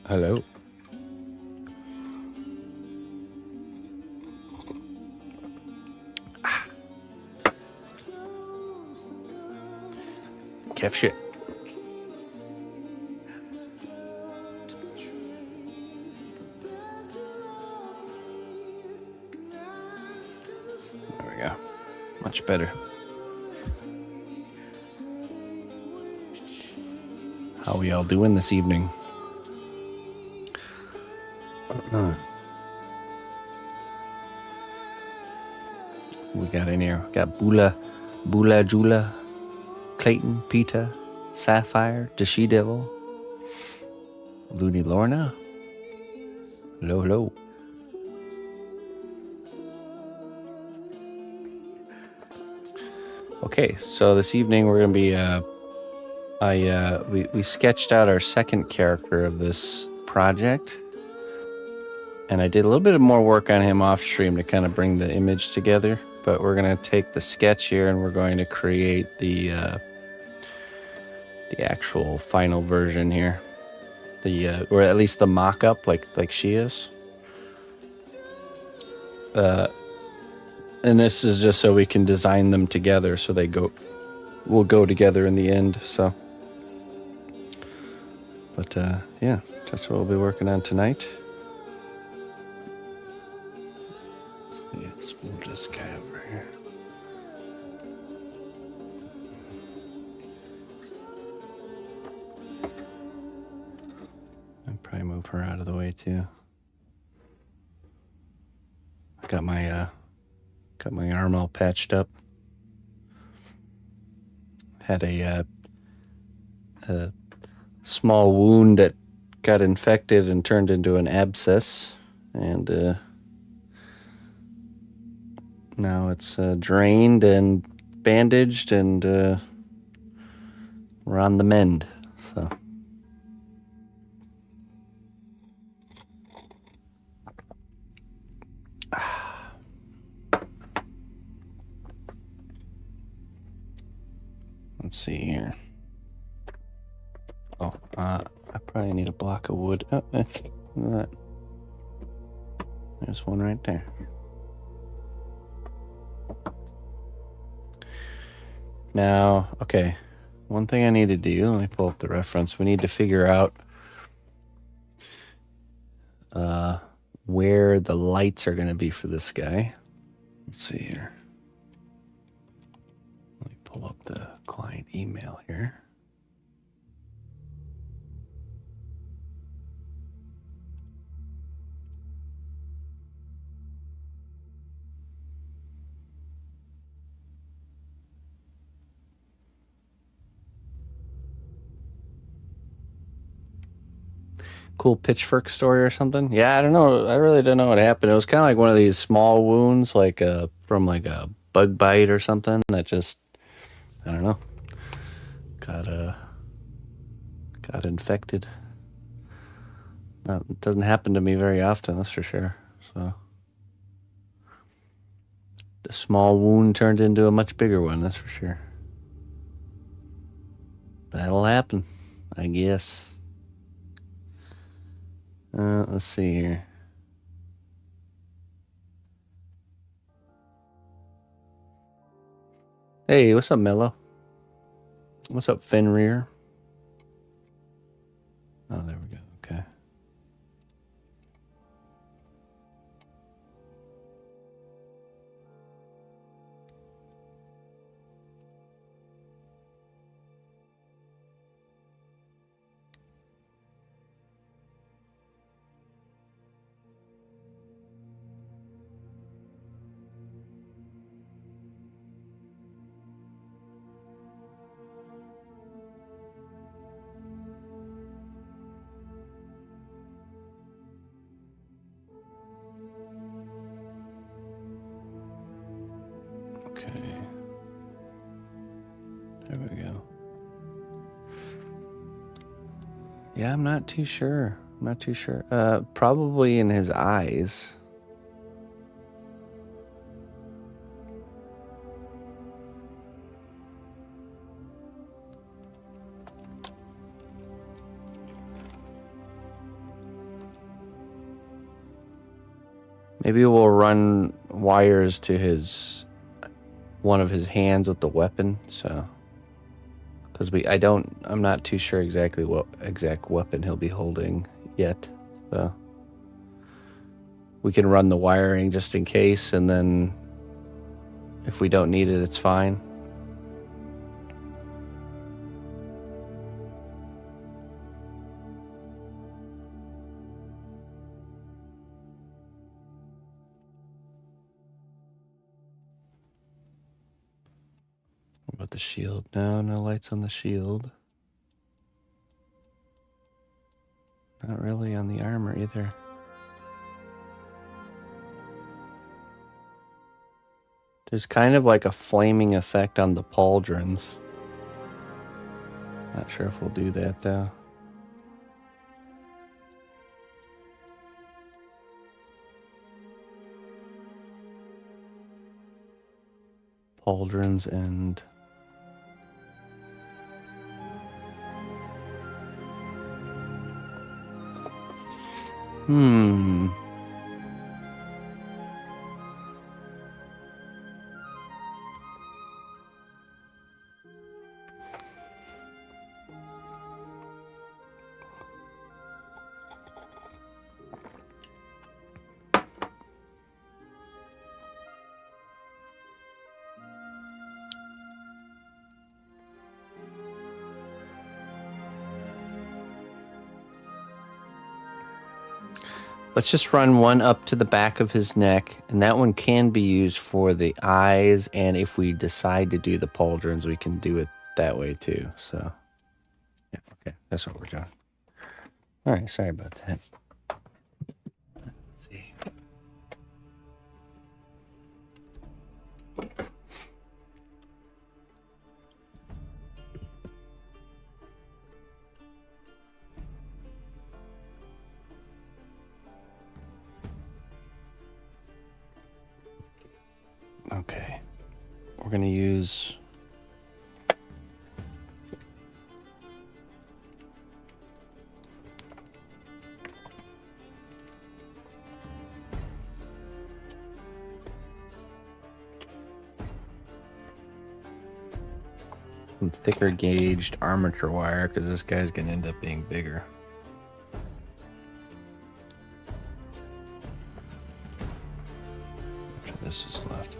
Hello. Kef shit. There we go. Much better. How we all doing this evening? We got in here. Got Bula, Jula, Clayton, Peter, Sapphire, the She Devil, Looney Lorna. Hello, hello. Okay, so this evening we're gonna be. We sketched out our second character of this project, and I did a little bit of more work on him off stream to kind of bring the image together. But we're gonna take the sketch here and we're going to create the actual final version here, or at least the mock-up, like she is. And this is just so we can design them together, so will go together in the end. So, but yeah, that's what we'll be working on tonight. Let's move this guy over here. I'll probably move her out of the way too. I got my arm all patched up. Had a small wound that got infected and turned into an abscess, and now it's drained and bandaged, and we're on the mend. So. Let's see here. Oh, I probably need a block of wood. Oh, look at that. There's one right there. Now, okay, one thing I need to do, let me pull up the reference. We need to figure out where the lights are going to be for this guy. Let's see here. Let me pull up the client email here. Cool pitchfork story or something. Yeah, I don't know. I really don't know what happened. It was kind of like one of these small wounds, like from like a bug bite or something that just, I don't know, got infected. It doesn't happen to me very often, that's for sure. So the small wound turned into a much bigger one, that's for sure. That'll happen, I guess. Let's see here. Hey, what's up, Mello? What's up, Fenrir? Oh, there we go. Okay. Okay. There we go. Yeah, I'm not too sure. Probably in his eyes. Maybe we'll run wires to one of his hands with the weapon, so because I'm not too sure exactly what exact weapon he'll be holding yet, so we can run the wiring just in case, and then if we don't need it, it's fine. What about the shield? No lights on the shield. Not really on the armor either. There's kind of like a flaming effect on the pauldrons. Not sure if we'll do that though. Pauldrons and let's just run one up to the back of his neck, and that one can be used for the eyes, and if we decide to do the pauldrons, we can do it that way too. So, yeah, okay, that's what we're doing. All right, sorry about that. Let's see. Okay, we're gonna use some thicker gauged armature wire because this guy's gonna end up being bigger. This is left.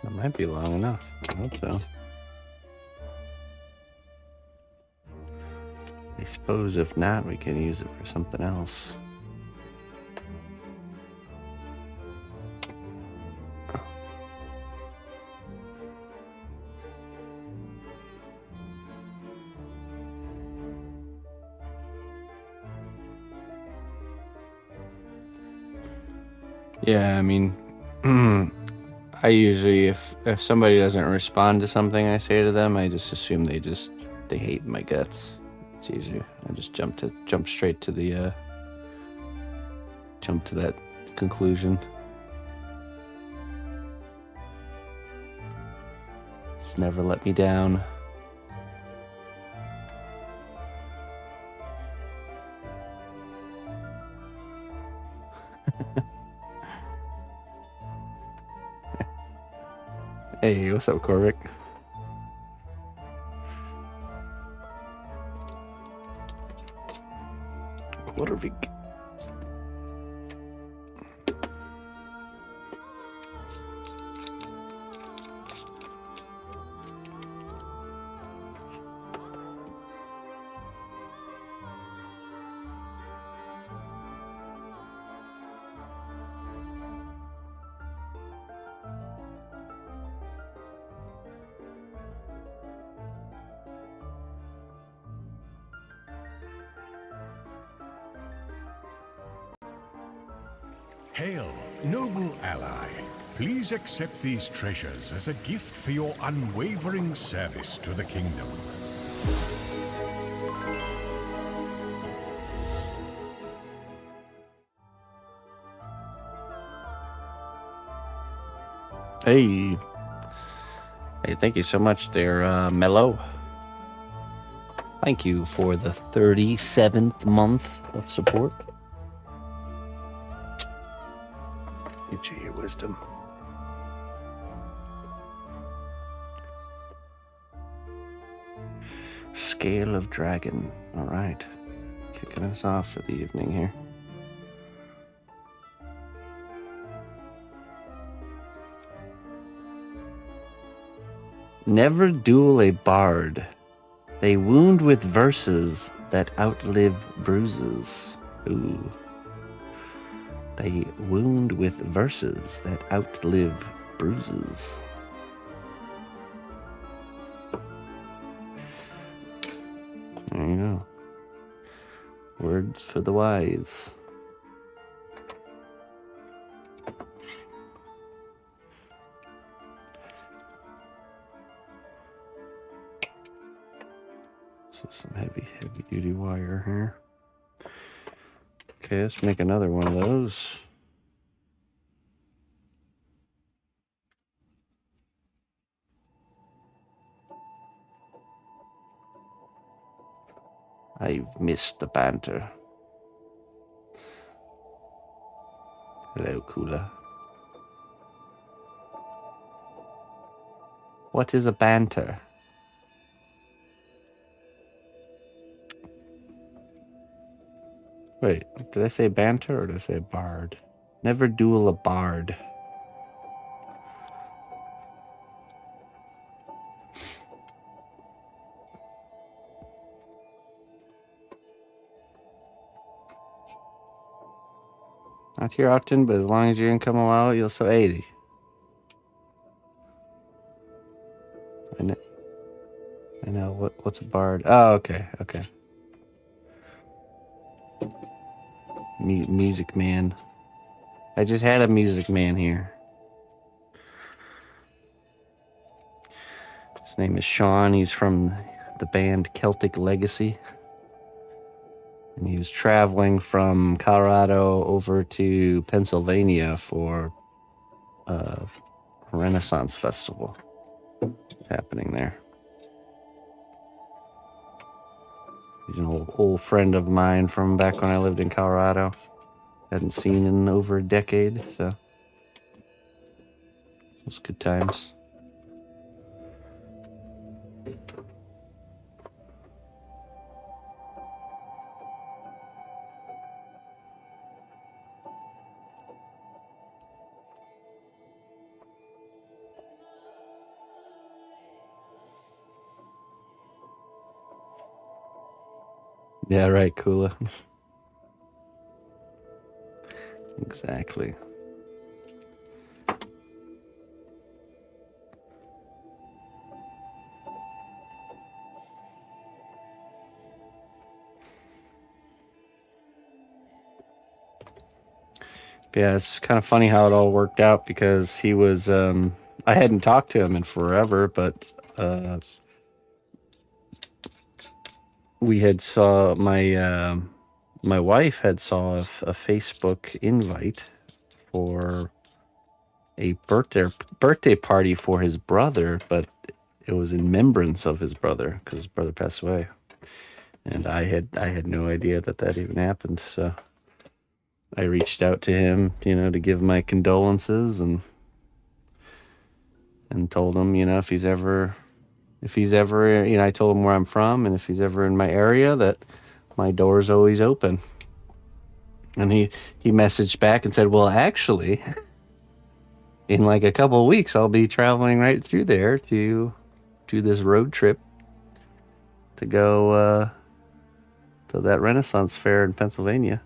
That might be long enough. I hope so. I suppose if not, we can use it for something else. Yeah, I mean, I usually, if somebody doesn't respond to something I say to them, I just assume they hate my guts. It's easier. I just jump straight to the jump to that conclusion. It's never let me down. Hey, what's up, Corvic? Warwick. Hail, noble ally. Please accept these treasures as a gift for your unwavering service to the kingdom. Hey. Hey, thank you so much there, Mello. Thank you for the 37th month of support. Get you your wisdom. Scale of Dragon. All right. Kicking us off for the evening here. Never duel a bard. They wound with verses that outlive bruises. Ooh. They wound with verses that outlive bruises. There you go. Words for the wise. So some heavy duty wire here. Okay, let's make another one of those. I've missed the banter. Hello, Kula. What is a banter? Wait, did I say banter or did I say bard? Never duel a bard. Not here often, but as long as your income allow it, you'll sell 80. I know. What's a bard? Oh, okay. Music man. I just had a music man here. His name is Sean. He's from the band Celtic Legacy. And he was traveling from Colorado over to Pennsylvania for a Renaissance festival happening there. He's an old friend of mine from back when I lived in Colorado. Hadn't seen in over a decade, so it was good times. Yeah, right, Kula. Exactly. Yeah, it's kind of funny how it all worked out because he was, I hadn't talked to him in forever, but we had saw my wife had saw a Facebook invite for a birthday party for his brother, but it was in remembrance of his brother because his brother passed away, and I had no idea that even happened. So I reached out to him, to give my condolences and told him, if he's ever, I told him where I'm from, and if he's ever in my area, that my door's always open. And he messaged back and said, well, actually, in like a couple of weeks, I'll be traveling right through there to do this road trip to go to that Renaissance fair in Pennsylvania.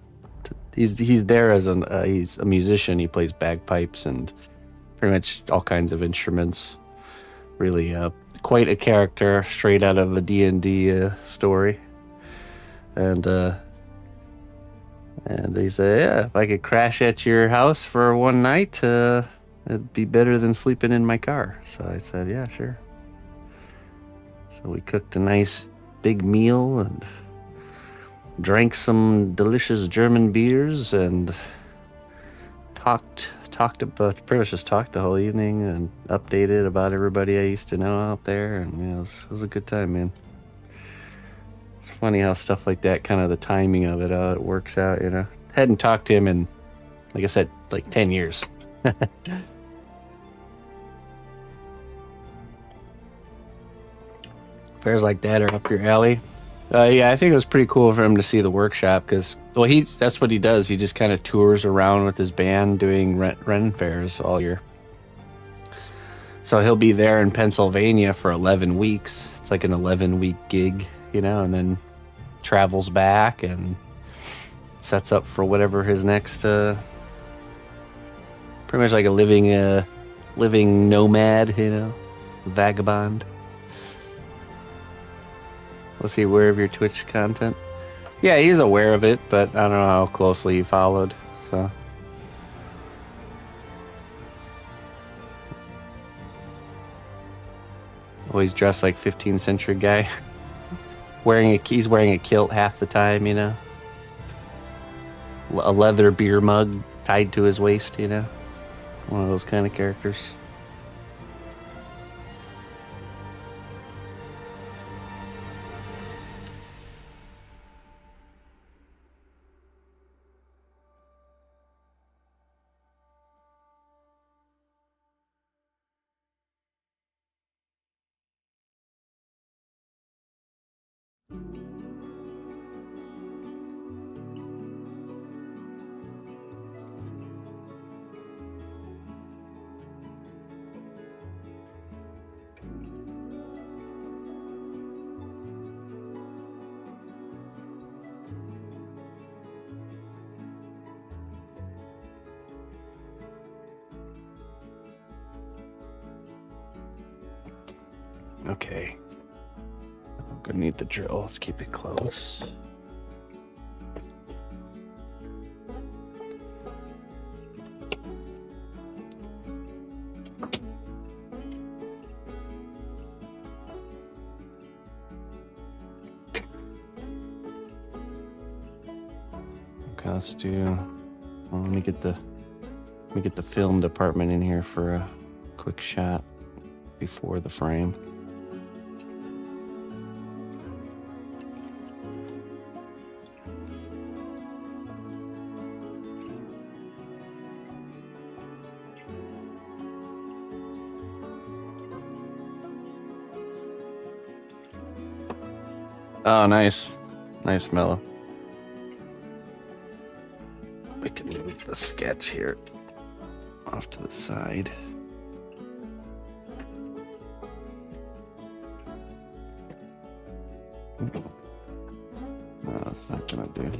He's there as he's a musician. He plays bagpipes and pretty much all kinds of instruments. Really, quite a character, straight out of a D&D story. And he said, yeah, if I could crash at your house for one night, it'd be better than sleeping in my car. So I said, yeah, sure. So we cooked a nice big meal and drank some delicious German beers and talked about, pretty much just talked the whole evening and updated about everybody I used to know out there. And it was a good time, man. It's funny how stuff like that, kind of the timing of it, how it works out, Hadn't talked to him in, like I said, like 10 years. Fairs like that are up your alley. Yeah, I think it was pretty cool for him to see the workshop because, well, that's what he does. He just kind of tours around with his band doing Ren fairs all year. So he'll be there in Pennsylvania for 11 weeks. It's like an 11-week gig, and then travels back and sets up for whatever his next, pretty much like a living nomad, vagabond. Was he aware of your Twitch content? Yeah, he's aware of it, but I don't know how closely he followed, so. Always dressed like 15th century guy. He's wearing a kilt half the time, A leather beer mug tied to his waist, One of those kind of characters. Okay. I'm gonna need the drill. Let's keep it close. Okay, let's do. Well, let me get the film department in here for a quick shot before the frame. Oh, nice. Nice mellow. We can move the sketch here off to the side. No, that's not gonna do.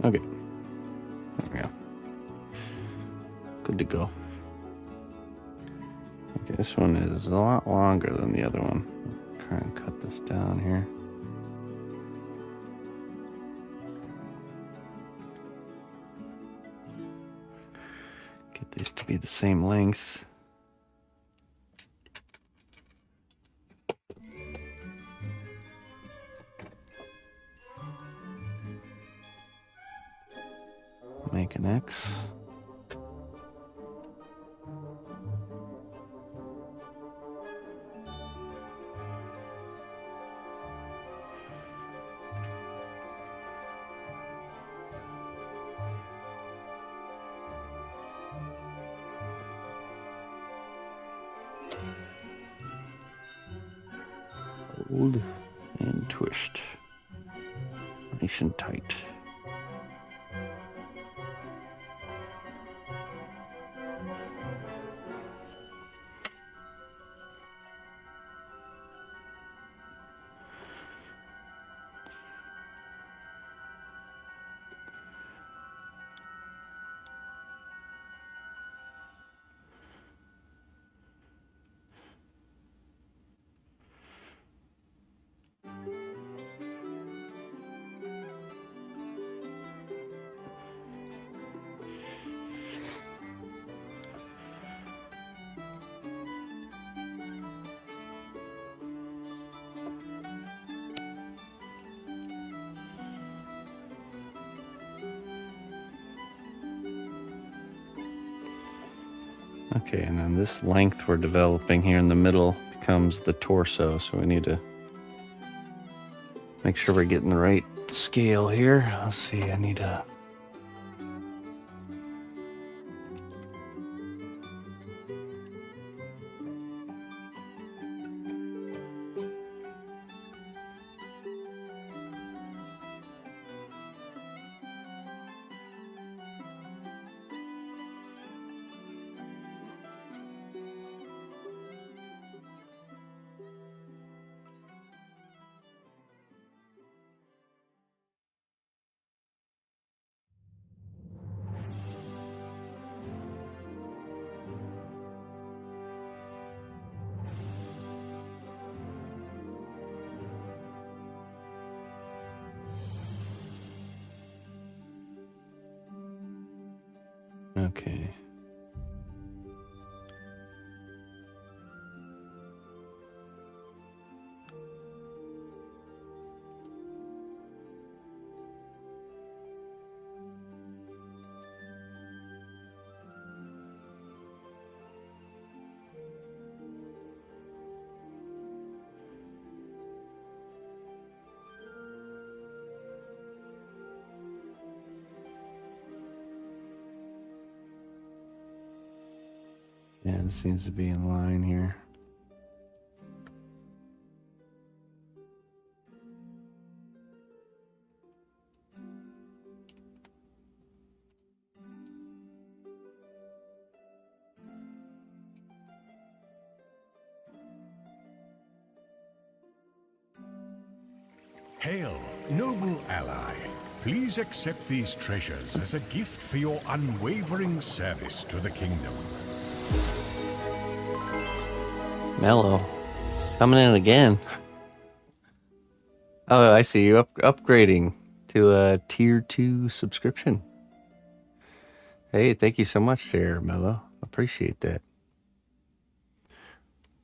Okay. There we go. Good to go. Okay, this one is a lot longer than the other one. Try and cut this down here. Get these to be the same length. Make an X. Hold and twist. Nice and tight. Okay, and then this length we're developing here in the middle becomes the torso, so we need to make sure we're getting the right scale here. Let's see, I need to... Okay. Yeah, it seems to be in line here. Hail, noble ally. Please accept these treasures as a gift for your unwavering service to the kingdom. Mellow. Coming in again. Oh, I see you upgrading to a tier 2 subscription. Hey, thank you so much there, Mellow. Appreciate that.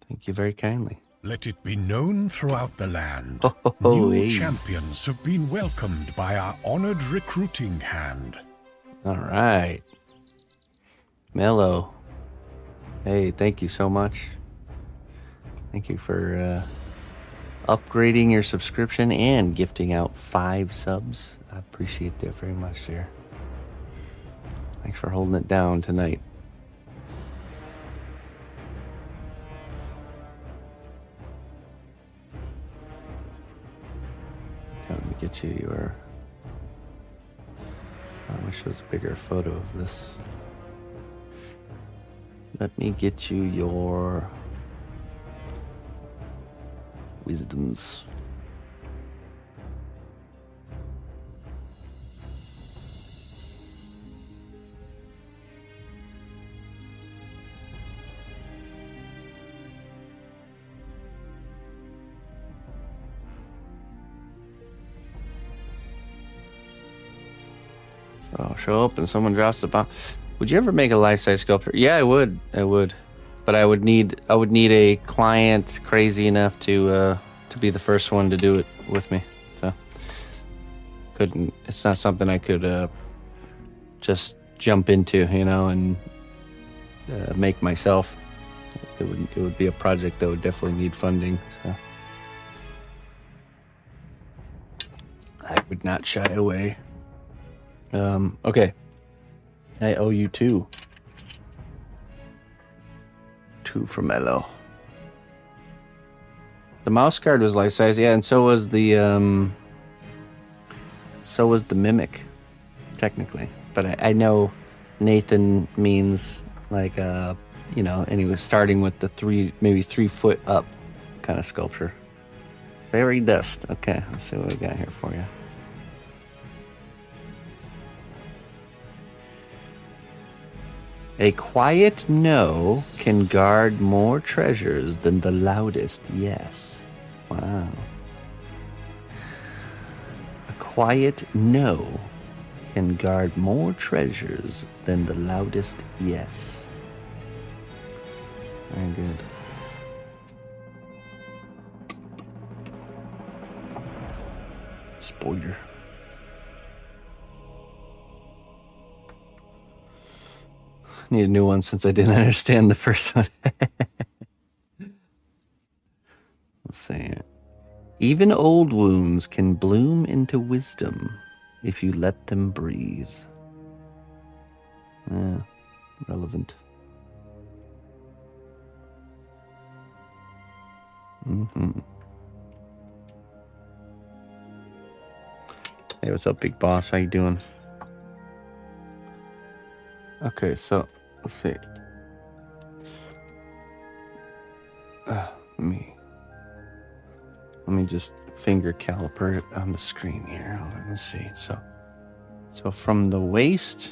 Thank you very kindly. Let it be known throughout the land. New New champions have been welcomed by our honored recruiting hand. All right. Mellow. Hey, thank you so much. Thank you for upgrading your subscription and gifting out 5 subs. I appreciate that very much, there. Thanks for holding it down tonight. Okay, let me get you your... I wish there was a bigger photo of this. Let me get you your... wisdoms. So show up and someone drops the bomb. Would you ever make a life-size sculpture? Yeah, I would. I would. But I would need a client crazy enough to be the first one to do it with me. So couldn't. It's not something I could just jump into, and make myself. It would be a project that would definitely need funding. So I would not shy away. Okay. I owe you 2. 2 from Elo. The mouse guard was life size, yeah, and so was the mimic, technically. But I know Nathan means like anyway, starting with the maybe 3 foot up kind of sculpture. Fairy dust. Okay, let's see what we got here for you. A quiet no can guard more treasures than the loudest yes. Wow. A quiet no can guard more treasures than the loudest yes. Very good. Spoiler. Need a new one since I didn't understand the first one. Let's see. Even old wounds can bloom into wisdom if you let them breathe. Relevant. Hey, what's up, big boss? How you doing? Okay, so let's see. Let me just finger caliper it on the screen here. Let me see. So from the waist,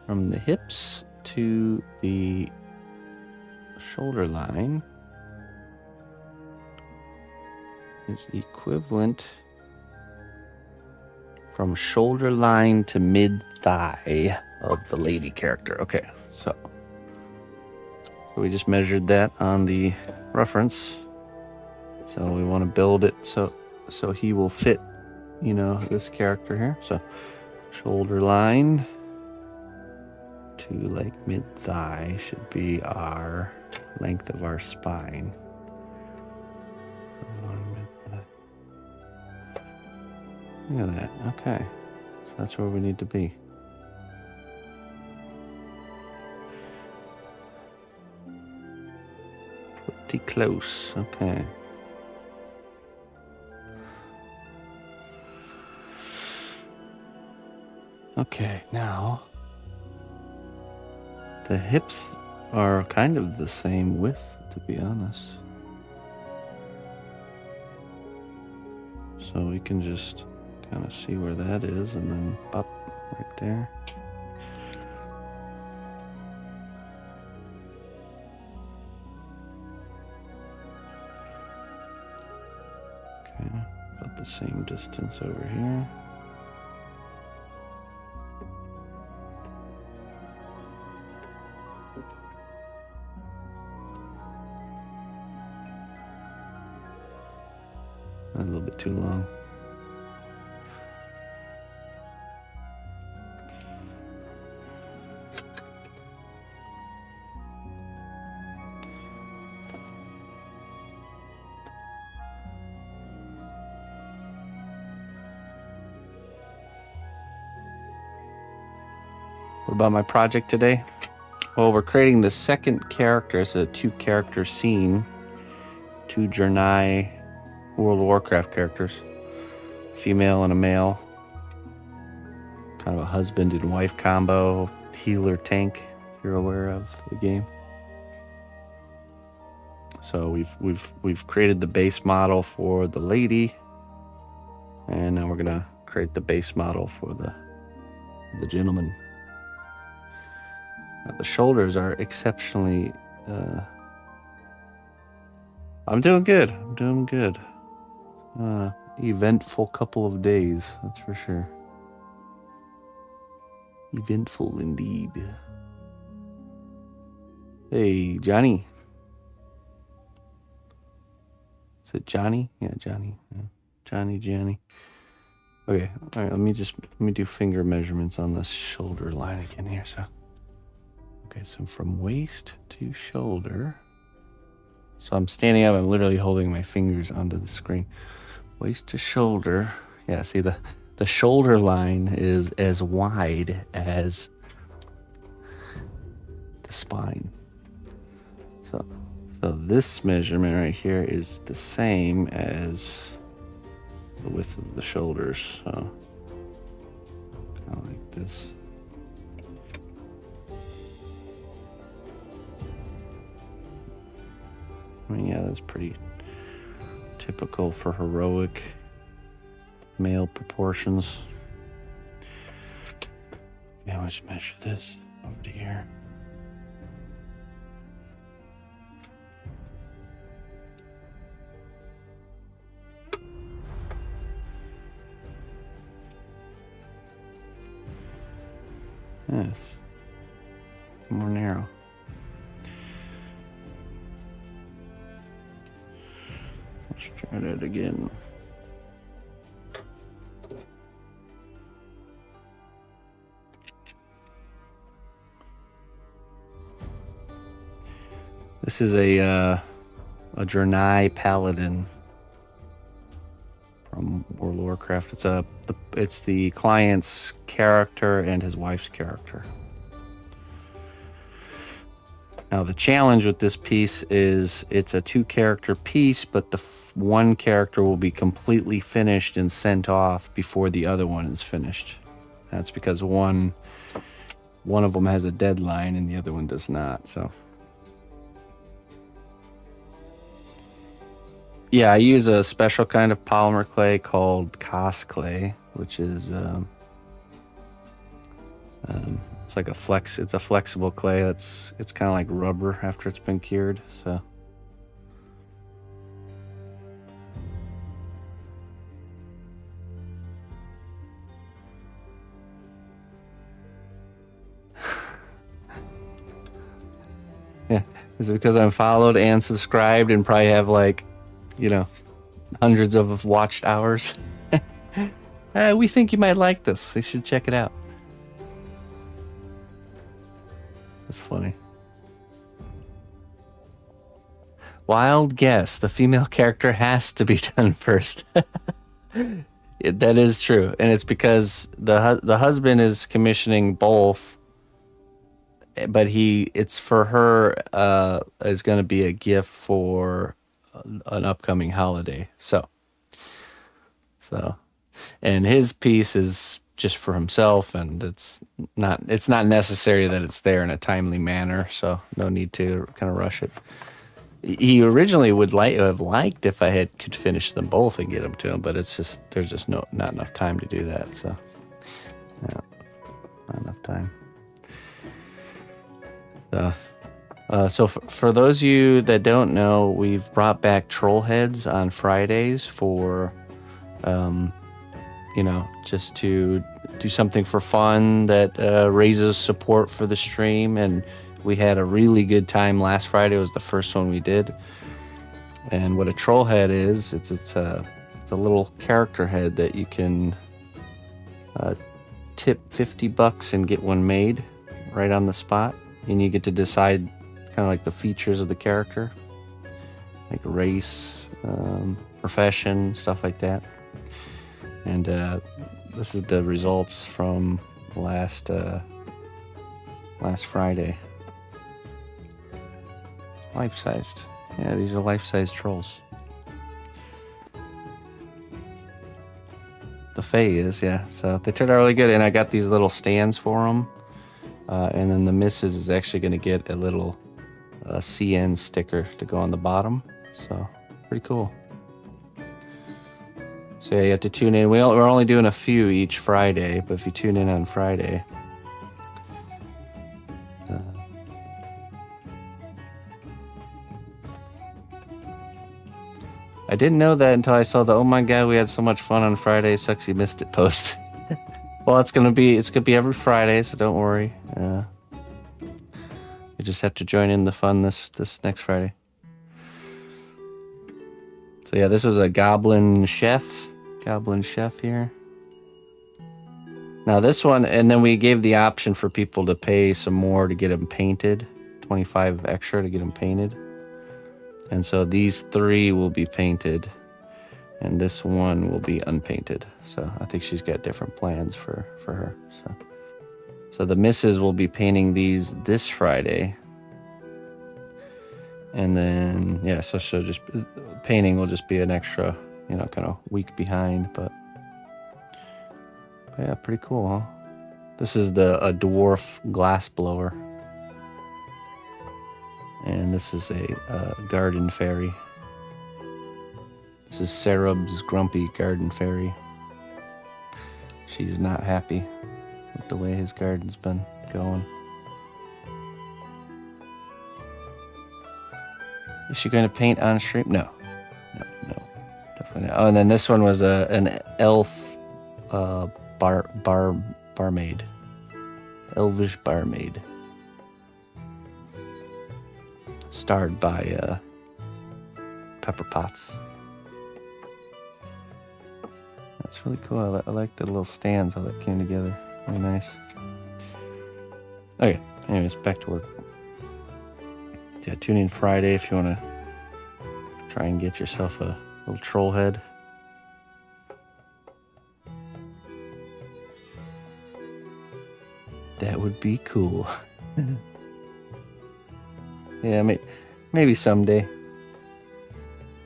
from the hips to the shoulder line is equivalent from shoulder line to mid thigh of the lady character. Okay, so we just measured that on the reference. So we want to build it so he will fit, this character here. So shoulder line to like mid thigh should be our length of our spine. Look at that. Okay. So that's where we need to be. Pretty close. Okay. Okay, now the hips are kind of the same width, to be honest. So we can just kind of see where that is and then up right there. Okay, about the same distance over here. A little bit too long. What about my project today? Well, we're creating the second character. It's a 2-character scene. 2 Draenei World of Warcraft characters. Female and a male. Kind of a husband and wife combo. Healer tank, if you're aware of the game. So we've created the base model for the lady. And now we're gonna create the base model for the gentleman. The shoulders are exceptionally I'm doing good. Eventful couple of days, that's for sure. Eventful indeed. Hey, Johnny. Is it Johnny? Yeah, Johnny. Yeah. Johnny. Okay, all right, let me do finger measurements on this shoulder line again here. So, okay, so from waist to shoulder. So I'm standing up, I'm literally holding my fingers onto the screen. Waist to shoulder. Yeah, see the shoulder line is as wide as the spine. So this measurement right here is the same as the width of the shoulders. So kind of like this. I mean, yeah, that's pretty typical for heroic male proportions. Yeah, let's measure this over to here. Yes, more narrow. Let's try that again. This is a Draenei Paladin from World of Warcraft. It's the client's character and his wife's character. Now the challenge with this piece is it's a 2-character piece, but the one character will be completely finished and sent off before the other one is finished. That's because one of them has a deadline and the other one does not. So. Yeah, I use a special kind of polymer clay called Cos clay, which is it's like it's a flexible clay. It's kind of like rubber after it's been cured. So yeah, is it because I'm followed and subscribed and probably have like, hundreds of watched hours? We think you might like this. You should check it out. That's funny. Wild guess. The female character has to be done first. That is true. And it's because the husband is commissioning both, but it's for her, is going to be a gift for an upcoming holiday. So, and his piece is just for himself, and it's not necessary that it's there in a timely manner. So no need to kind of rush it. He originally would have liked if I could finish them both and get them to him, but there's just not enough time to do that. So, yeah, not enough time. So for those of you that don't know, we've brought back troll heads on Fridays for, just to do something for fun that raises support for the stream. And we had a really good time last Friday. It was the first one we did. And what a troll head is, it's a little character head that you can tip $50 and get one made right on the spot. And you get to decide kind of like the features of the character, like race, profession, stuff like that. And this is the results from last Friday. Life-sized. Yeah, these are life-sized trolls. The Fae is, yeah. So they turned out really good, and I got these little stands for them. And then the missus is actually going to get a little CN sticker to go on the bottom. So pretty cool. So yeah, you have to tune in. We're only doing a few each Friday, but if you tune in on Friday, I didn't know that until I saw the "oh my god, we had so much fun on Friday, sucks you missed it" post. Well, it's gonna be every Friday, so don't worry. You just have to join in the fun this next Friday. So yeah, this was a goblin chef here. Now this one, and then we gave the option for people to pay some more to get them painted, 25 extra to get them painted. And so these 3 will be painted, and this one will be unpainted. So I think she's got different plans for her. So the missus will be painting these this Friday. And then, yeah, so she'll just, painting will just be an extra, kind of week behind, but yeah, pretty cool, huh? This is a dwarf glass blower. And this is a garden fairy. This is Sarab's grumpy garden fairy. She's not happy with the way his garden's been going. Is she going to paint on stream? No, definitely not. Oh, and then this one was an elf barmaid. Elvish barmaid. Starred by Pepper Potts. That's really cool. I like the little stands, how that came together. Really nice. Okay, anyways, back to work. Yeah, tune in Friday if you want to try and get yourself a little troll head. That would be cool. Yeah, maybe someday.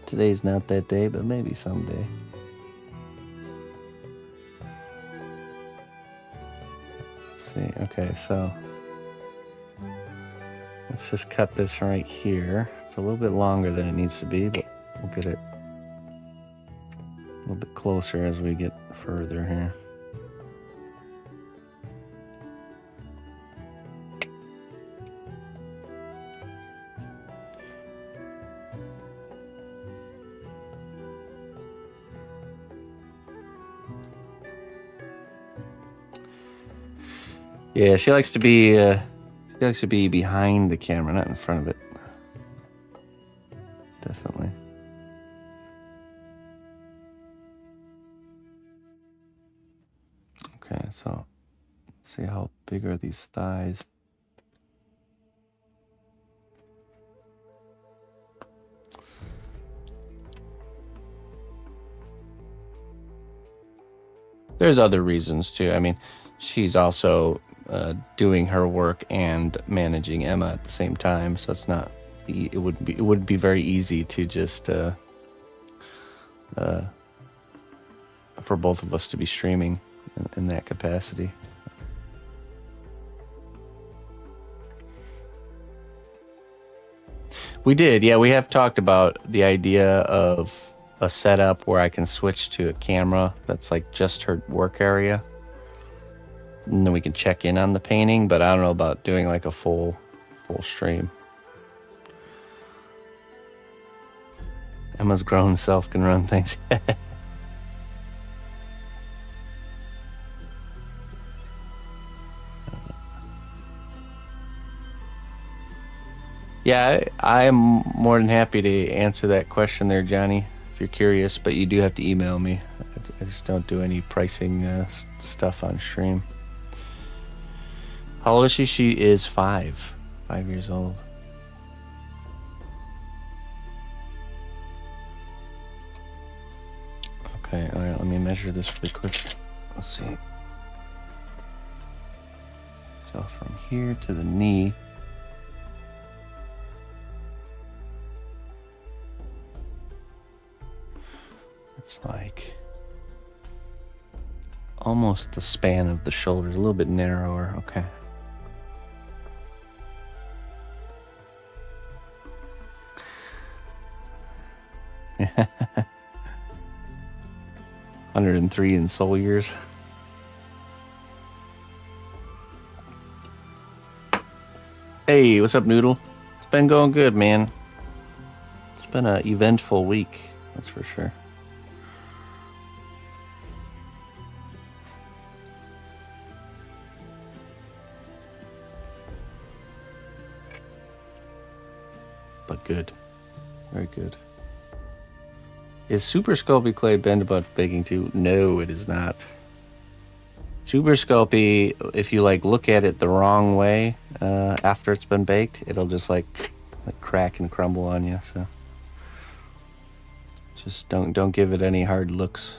Today's not that day, but maybe someday. Let's see. Okay, so let's just cut this right here. It's a little bit longer than it needs to be, but we'll get it a little bit closer as we get further here. Yeah, she likes to be behind the camera, not in front of it. Definitely. Okay, so let's see how big are these thighs. There's other reasons too. I mean, she's also doing her work and managing Emma at the same time, so it's not. It wouldn't be very easy to just for both of us to be streaming in that capacity. We did, yeah. We have talked about the idea of a setup where I can switch to a camera that's like just her work area, and then we can check in on the painting. But I don't know about doing like a full stream. Emma's grown self can run things. Yeah, I'm more than happy to answer that question there, Johnny, if you're curious, but you do have to email me. I just don't do any pricing stuff on stream. How old is she? She is 5 years old. Okay, all right, let me measure this really quick. Let's see. So from here to the knee, it's like almost the span of the shoulders, a little bit narrower. Okay. Yeah. 103 in soul years. Hey, what's up, Noodle? It's been going good, man. It's been an eventful week, that's for sure. but good. Very good. Is Super Sculpey clay bend above baking too? No, it is not. Super Sculpey, if you like look at it the wrong way after it's been baked, it'll just like crack and crumble on you. So just don't give it any hard looks.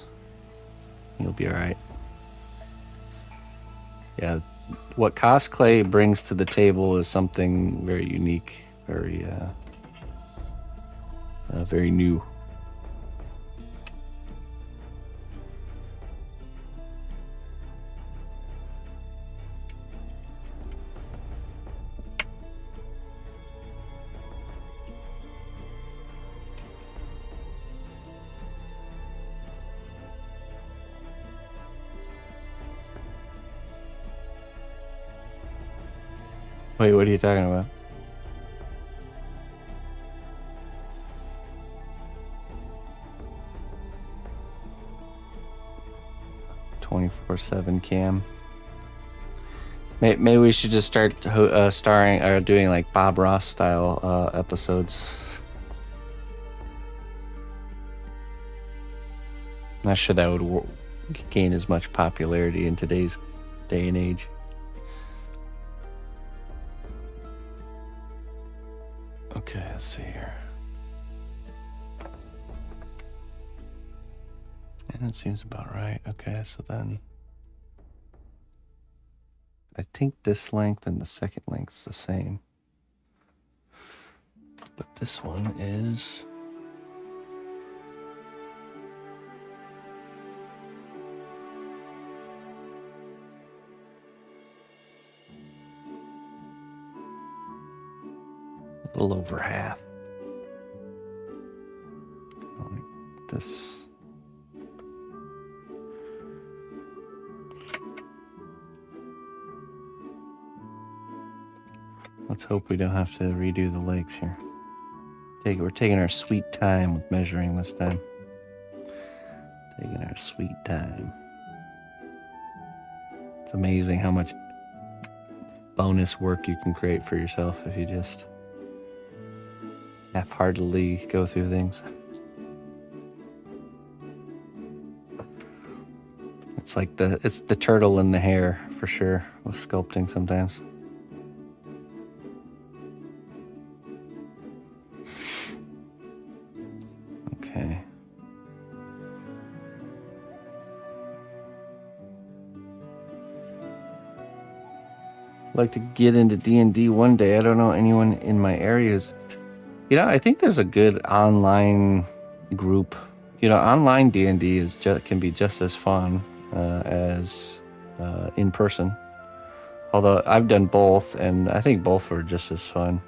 You'll be all right. Yeah, what Cos clay brings to the table is something very unique, very very new. Wait, what are you talking about? "24/7 cam." Maybe we should just start starring or doing like Bob Ross style episodes. Not sure that would gain as much popularity in today's day and age. Okay, let's see here. And that seems about right. Okay, so then I think this length and the second length's the same. But this one is a little over half. Like this. Let's hope we don't have to redo the legs here. We're taking our sweet time with measuring this time. Taking our sweet time. It's amazing how much bonus work you can create for yourself if you just half-heartedly go through things. It's like it's the turtle in the hair for sure with sculpting sometimes. Okay. I'd like to get into D&D one day. I don't know anyone in my areas. I think there's a good online group. Online D&D can be just as fun as in person. Although I've done both, and I think both are just as fun.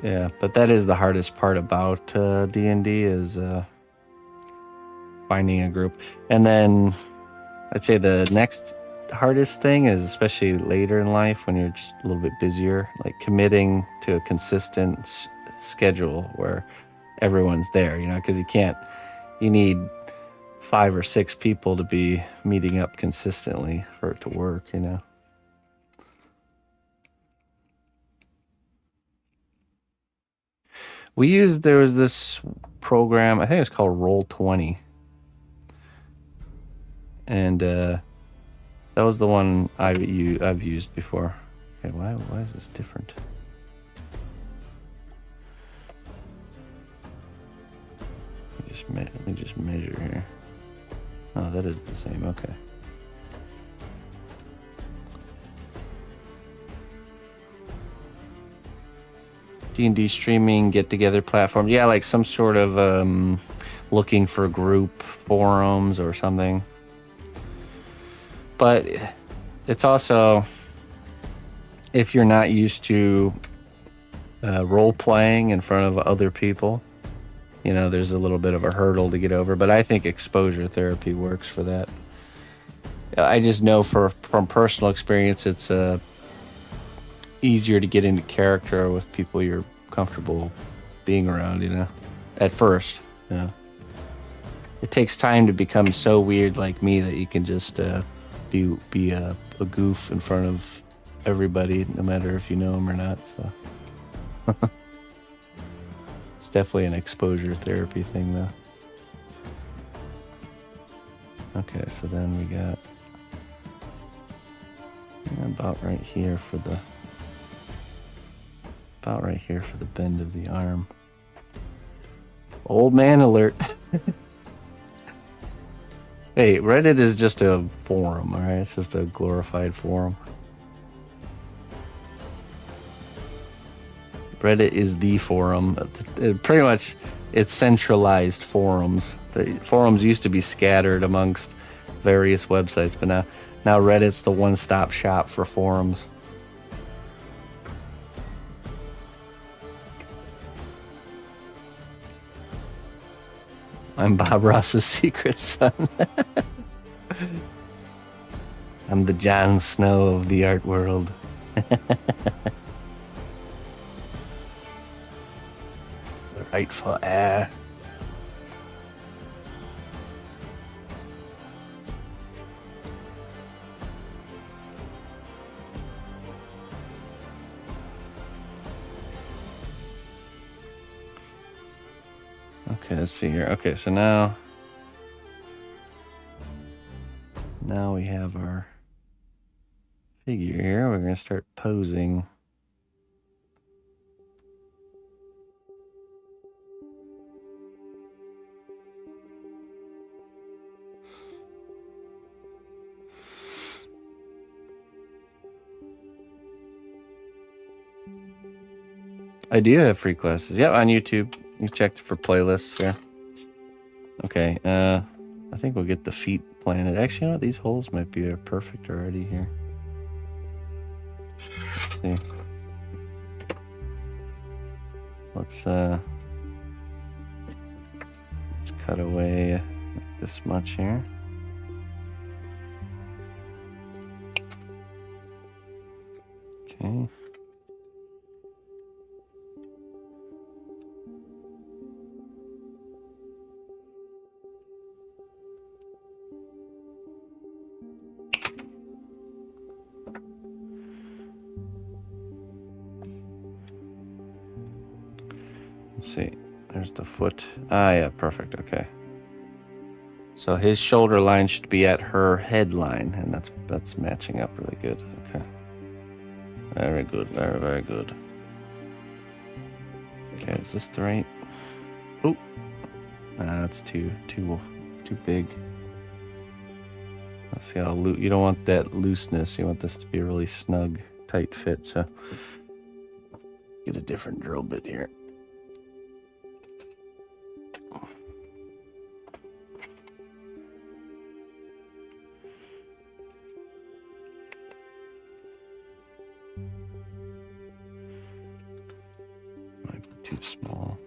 Yeah, but that is the hardest part about D&D is finding a group. And then I'd say the next hardest thing is, especially later in life when you're just a little bit busier, like committing to a consistent schedule where everyone's there, because you need 5 or 6 people to be meeting up consistently for it to work, There was this program, I think it's called Roll20. And that was the one I've used before. Okay, why is this different? Let me just measure here. Oh, that is the same. Okay. D&D streaming get-together platform. Yeah, like some sort of looking for group forums or something. But it's also, if you're not used to role-playing in front of other people, there's a little bit of a hurdle to get over. But I think exposure therapy works for that. I just know from personal experience, it's easier to get into character with people you're comfortable being around, at first, It takes time to become so weird like me that you can just be a goof in front of everybody, no matter if you know them or not. So it's definitely an exposure therapy thing, though. Okay, so then we got about right here for the bend of the arm. Old man alert. Hey, Reddit is just a forum, all right? It's just a glorified forum. Reddit is the forum. Pretty much, it's centralized forums. The forums used to be scattered amongst various websites, but now Reddit's the one-stop shop for forums. I'm Bob Ross's secret son. I'm the Jon Snow of the art world. The rightful heir. Okay, let's see here. Okay, so now we have our figure here. We're going to start posing. I do have free classes. Yep, on YouTube. You checked for playlists, yeah. Okay, I think we'll get the feet planted. Actually, you know what? These holes might be perfect already here. Let's see. Let's cut away like this much here. Okay. Let's see. There's the foot. Ah, yeah, perfect. Okay. So his shoulder line should be at her head line, and that's matching up really good. Okay. Very good. Very, very good. Okay, is this the right? Oh, it's too big. Let's see how you don't want that looseness. You want this to be a really snug, tight fit. So get a different drill bit here. Might be too small.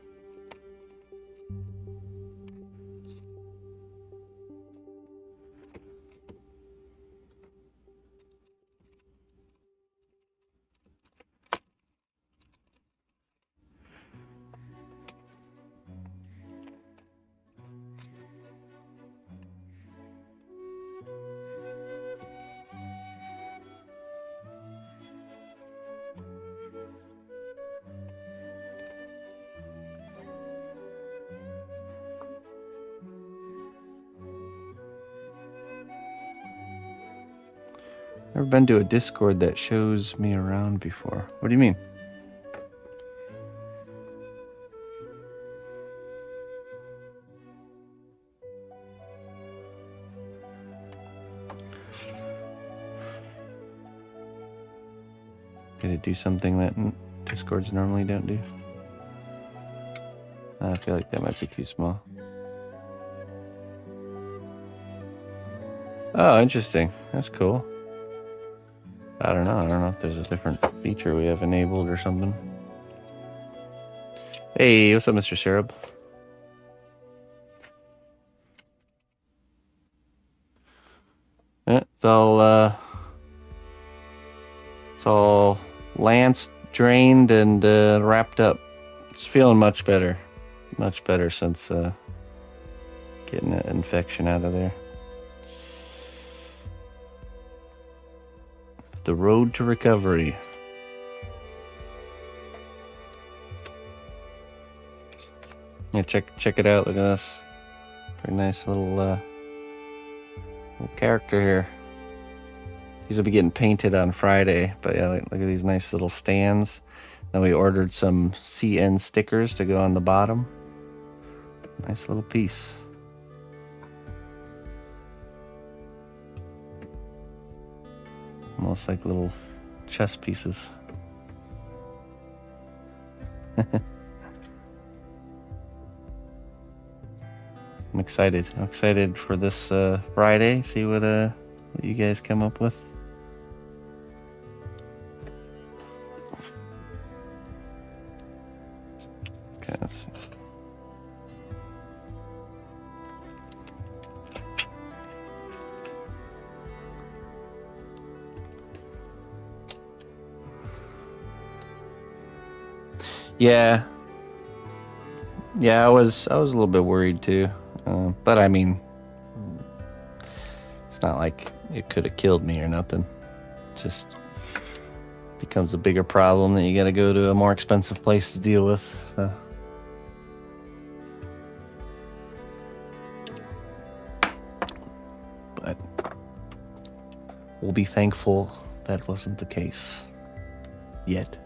Never been to a Discord that shows me around before. What do you mean? Did it do something that Discords normally don't do? I feel like that might be too small. Oh, interesting. That's cool. I don't know if there's a different feature we have enabled or something. Hey, what's up, Mr. Syrup? Yeah, it's all lanced, drained, and wrapped up. It's feeling much better since getting that infection out of there. The road to recovery. Yeah, check it out. Look at this. Pretty nice little character here. These will be getting painted on Friday, but yeah, look at these nice little stands. Then we ordered some CN stickers to go on the bottom. Nice little piece. Almost like little chess pieces. I'm excited. I'm excited for this Friday. See what you guys come up with. Okay, let's see. Yeah, I was a little bit worried too, but I mean, it's not like it could have killed me or nothing. Just becomes a bigger problem that you got to go to a more expensive place to deal with. So. But we'll be thankful that wasn't the case yet.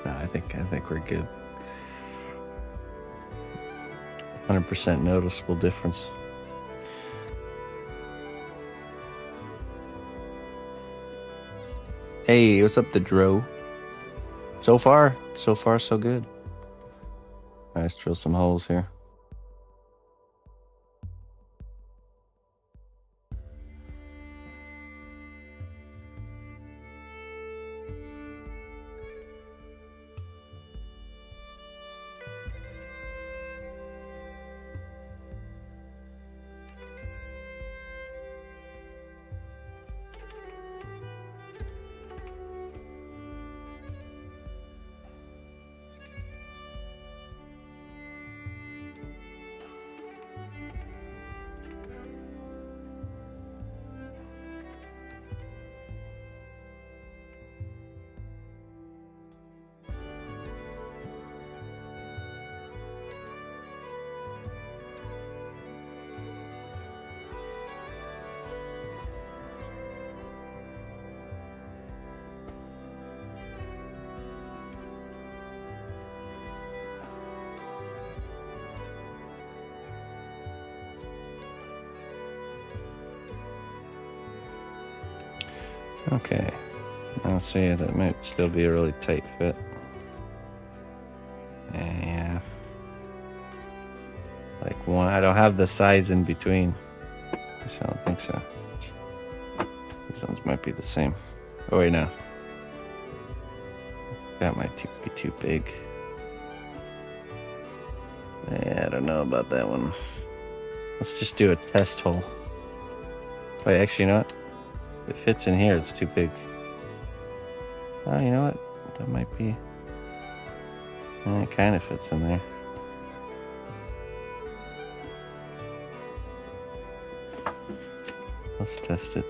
No, I think we're good. 100% noticeable difference. Hey, what's up, the Dro? So far, so good. All right, let's drill some holes here. Okay, I'll see. That might still be a really tight fit. Yeah, like one. I don't have the size in between. I don't think so. These ones might be the same. Oh wait, no. That might be too big. Yeah, I don't know about that one. Let's just do a test hole. Wait, actually, you know what? If it fits in here, it's too big. Oh, you know what? That might be... it kind of fits in there. Let's test it.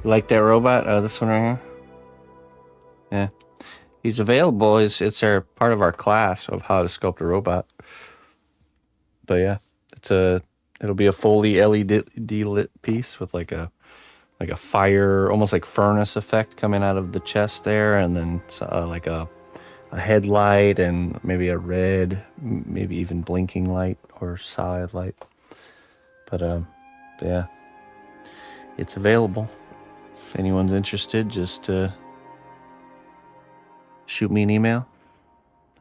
You like that robot? Oh, this one right here? Yeah. He's available. It's part of our class of how to sculpt a robot. But yeah, it'll be a fully LED lit piece with like a fire, almost like furnace effect coming out of the chest there, and then like a headlight and maybe a red, maybe even blinking light or side light. But yeah, it's available. If anyone's interested, just shoot me an email.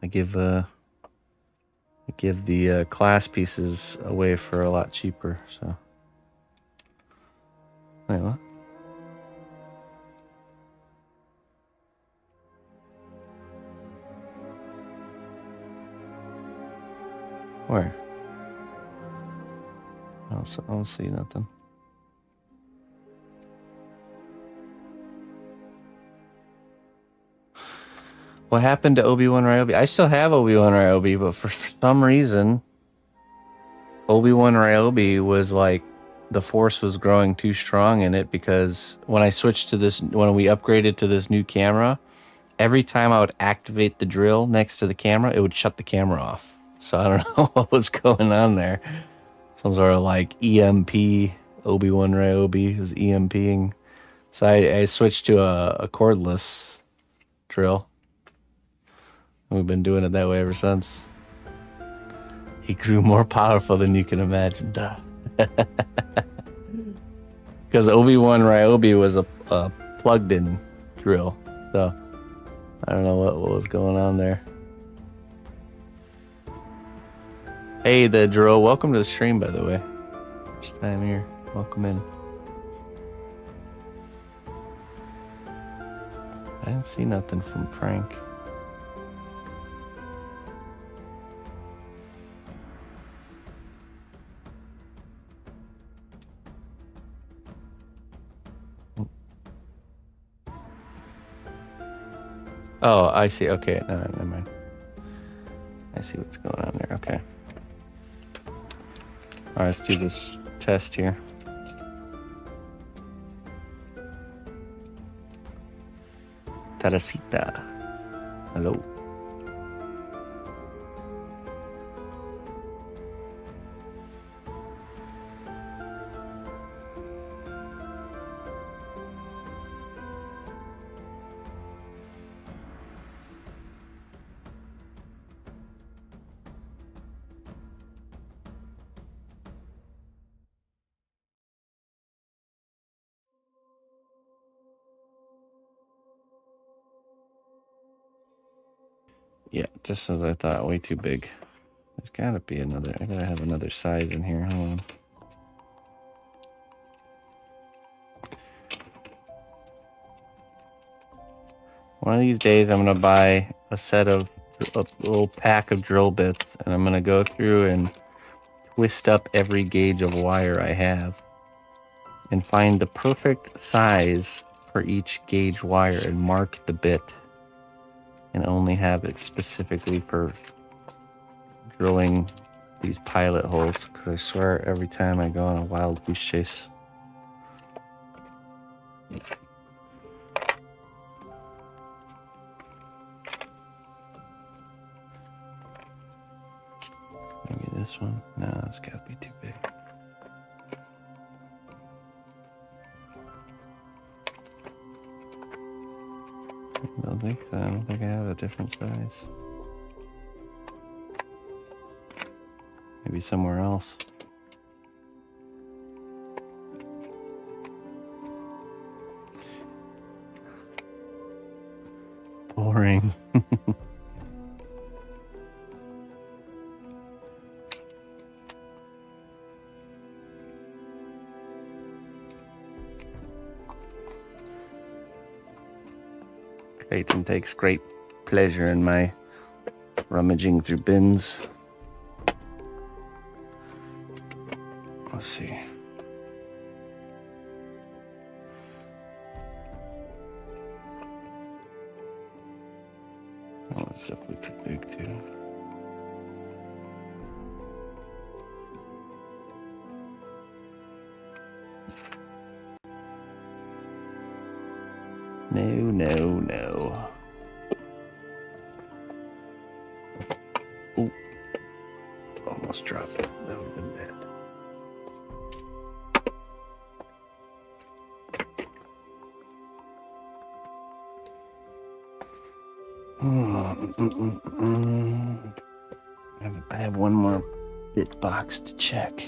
I give the class pieces away for a lot cheaper. So wait, what? Where? I don't see nothing. What happened to Obi-Wan Ryobi? I still have Obi-Wan Ryobi, but for some reason, Obi-Wan Ryobi was like the force was growing too strong in it, because when I switched to this, when we upgraded to this new camera, every time I would activate the drill next to the camera, it would shut the camera off. So I don't know what was going on there. Some sort of like EMP, Obi-Wan Ryobi is EMPing. So I switched to a cordless drill. We've been doing it that way ever since. He grew more powerful than you can imagine, duh. Because Obi-Wan Ryobi was a plugged-in drill, so I don't know what was going on there. Hey, the drill, welcome to the stream, by the way. First time here, welcome in. I didn't see nothing from Frank. Oh, I see. Okay, no, never mind. I see what's going on there. Okay. All right, let's do this test here. Tarasita. Hello. Yeah, just as I thought, way too big. There's gotta be another, I gotta have another size in here, hold on. One of these days I'm gonna buy a little pack of drill bits, and I'm gonna go through and twist up every gauge of wire I have and find the perfect size for each gauge wire and mark the bit. And only have it specifically for drilling these pilot holes, because I swear every time I go on a wild goose chase. Maybe this one? No, it's gotta be too big. I don't think so. I don't think I have a different size. Maybe somewhere else. Boring. Clayton takes great pleasure in my rummaging through bins. Let's see. Oh, it's simply too big too. No. Ooh. Almost dropped it. That would have been bad. I have one more bit box to check.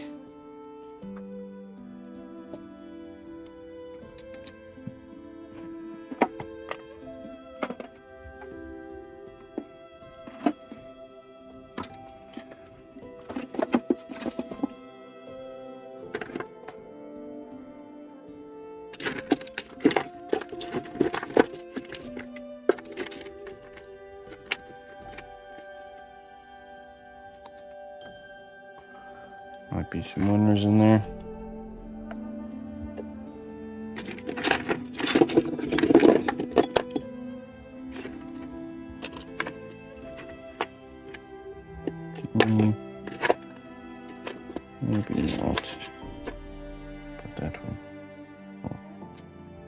Might be some winners in there. Maybe not.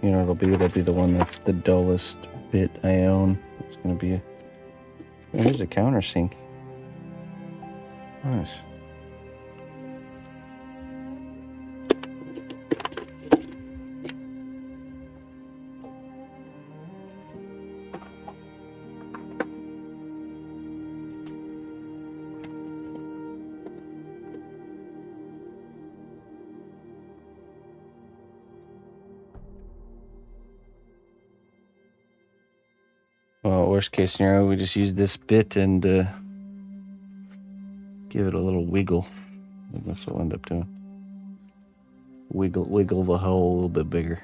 you know, it'll be the one that's the dullest bit I own. It's gonna be here's a countersink. Nice. Well, worst case scenario, we just use this bit and give it a little wiggle. I think that's what we'll end up doing. Wiggle the hole a little bit bigger.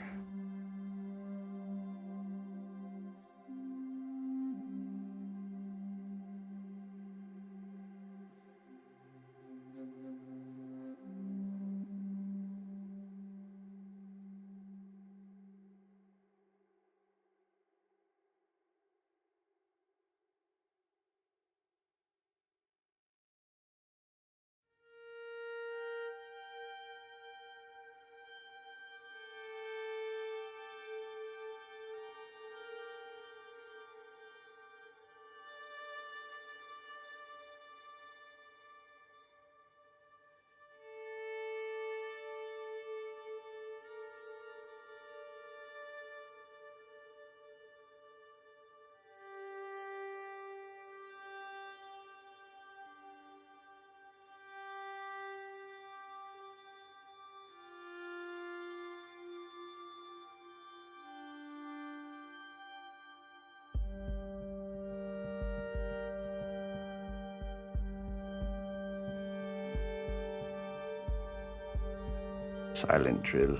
Silent drill.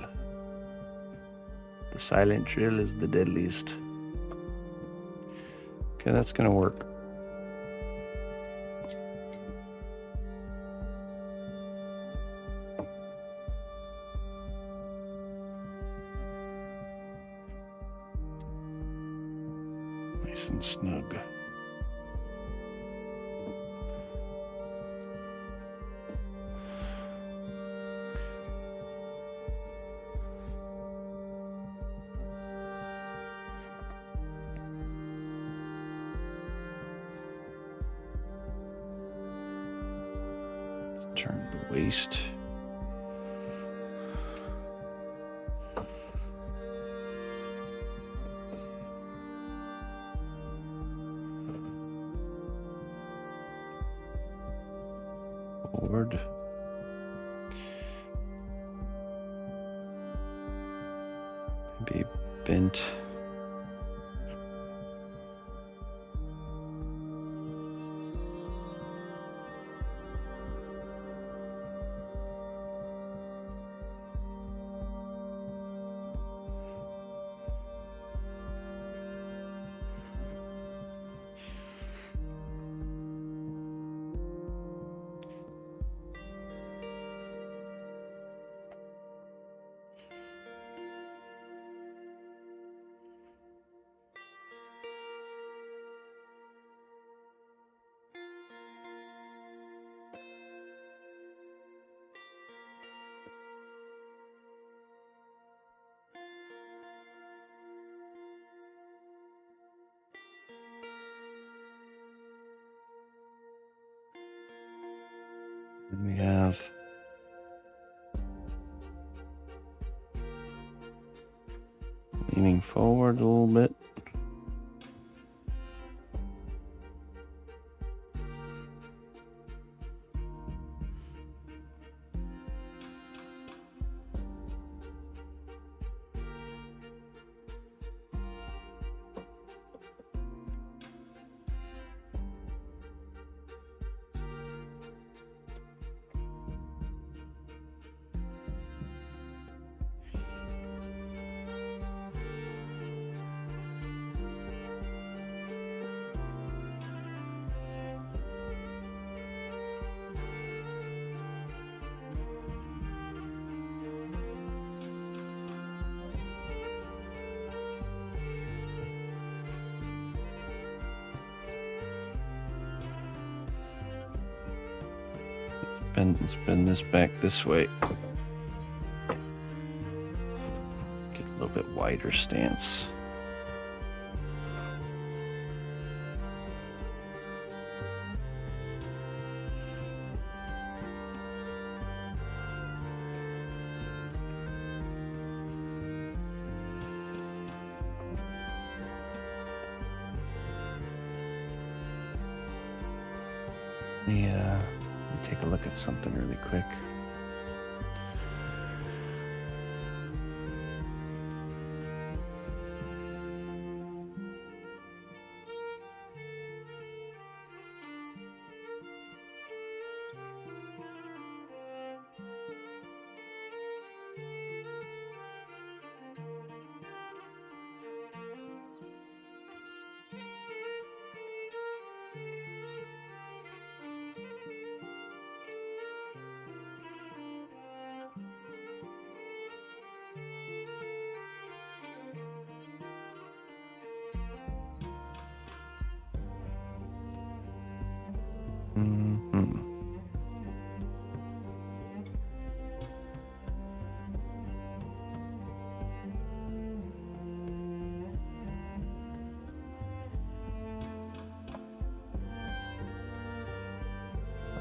The silent drill is the deadliest. Okay, that's gonna work. Nice and snug. Turn the waist. Forward. Maybe bent. And we have leaning forward a little bit. Let's bend this back this way. Get a little bit wider stance. Let me take a look at something really quick.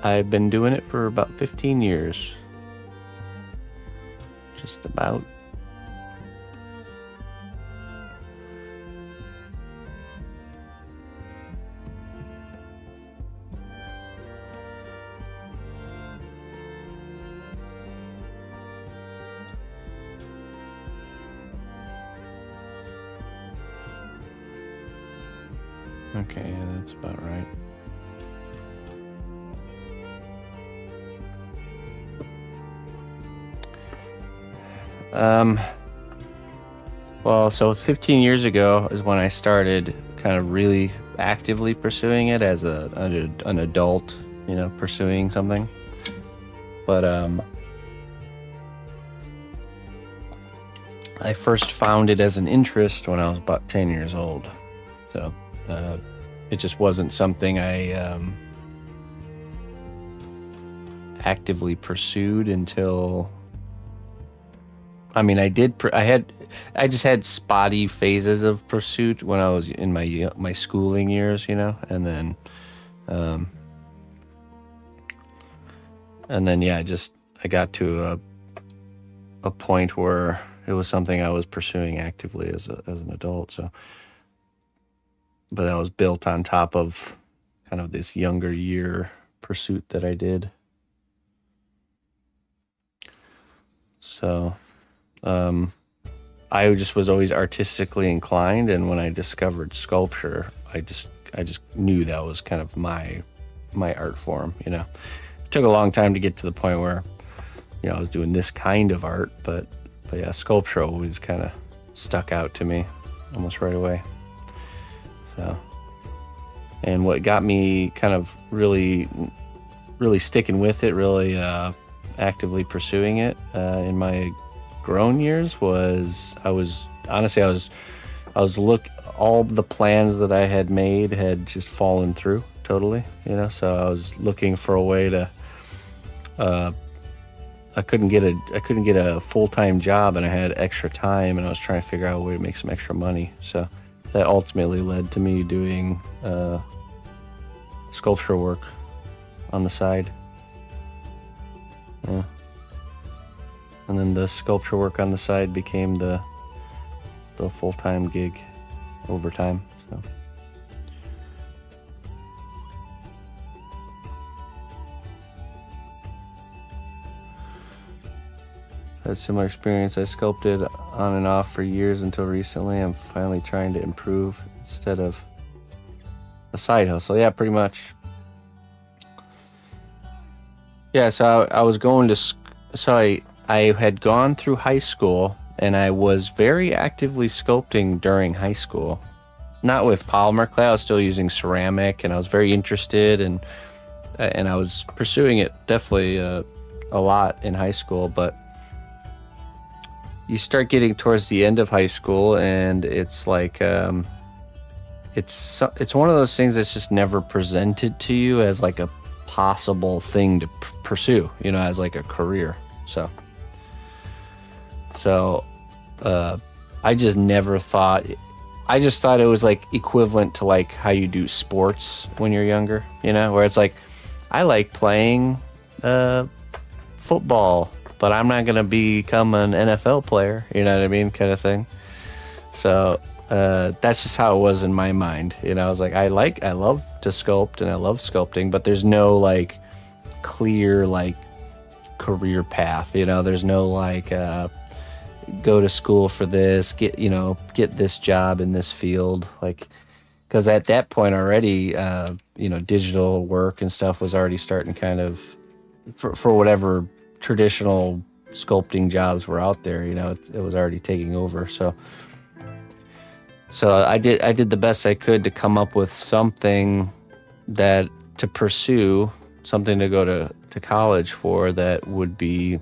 I've been doing it for about 15 years. Just about. Okay, yeah, that's about right. Well, so 15 years ago is when I started kind of really actively pursuing it as an adult, you know, pursuing something. But I first found it as an interest when I was about 10 years old. So it just wasn't something I actively pursued until... I mean, I just had spotty phases of pursuit when I was in my schooling years, you know, and then yeah, I got to a point where it was something I was pursuing actively as an adult. So, but that was built on top of kind of this younger year pursuit that I did. So. I just was always artistically inclined, and when I discovered sculpture, I just knew that was kind of my art form, you know. It took a long time to get to the point where, you know, I was doing this kind of art, but yeah, sculpture always kind of stuck out to me almost right away. So, and what got me kind of really sticking with it, really actively pursuing it in my grown years was all the plans that I had made had just fallen through totally, you know. So I was looking for a way to I couldn't get a full-time job, and I had extra time, and I was trying to figure out a way to make some extra money. So that ultimately led to me doing sculpture work on the side. Yeah. And then the sculpture work on the side became the full-time gig over time. So. Had a similar experience. I sculpted on and off for years until recently. I'm finally trying to improve instead of a side hustle. Yeah, pretty much. Yeah, so I was going to... So I had gone through high school, and I was very actively sculpting during high school. Not with polymer clay, I was still using ceramic, and I was very interested, and I was pursuing it definitely a lot in high school. But you start getting towards the end of high school, and it's like it's one of those things that's just never presented to you as like a possible thing to pursue, you know, as like a career. So I just never thought. I just thought it was like equivalent to like how you do sports when you're younger, you know, where it's like, I like playing football, but I'm not gonna become an NFL player, you know what I mean, kind of thing. So that's just how it was in my mind, you know. I was like, I love to sculpt and I love sculpting, but there's no like clear like career path, you know. There's no like go to school for this, get this job in this field, like, because at that point already digital work and stuff was already starting kind of for whatever traditional sculpting jobs were out there, you know, it was already taking over. So I did the best I could to come up with something that to pursue, something to go to college for that would be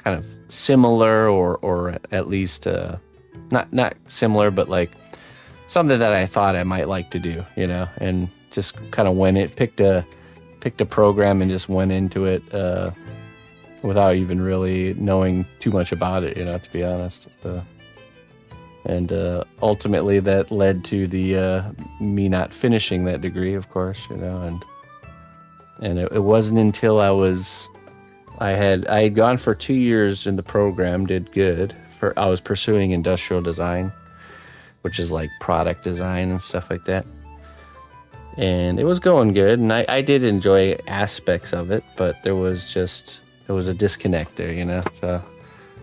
kind of similar or at least not similar, but like something that I thought I might like to do, you know, and just kind of picked a program and just went into it without even really knowing too much about it, you know, to be honest. And ultimately that led to the me not finishing that degree, of course, you know, and it wasn't until I had gone for 2 years in the program, did good. I was pursuing industrial design, which is like product design and stuff like that. And it was going good, and I did enjoy aspects of it, but there was a disconnect there, you know. So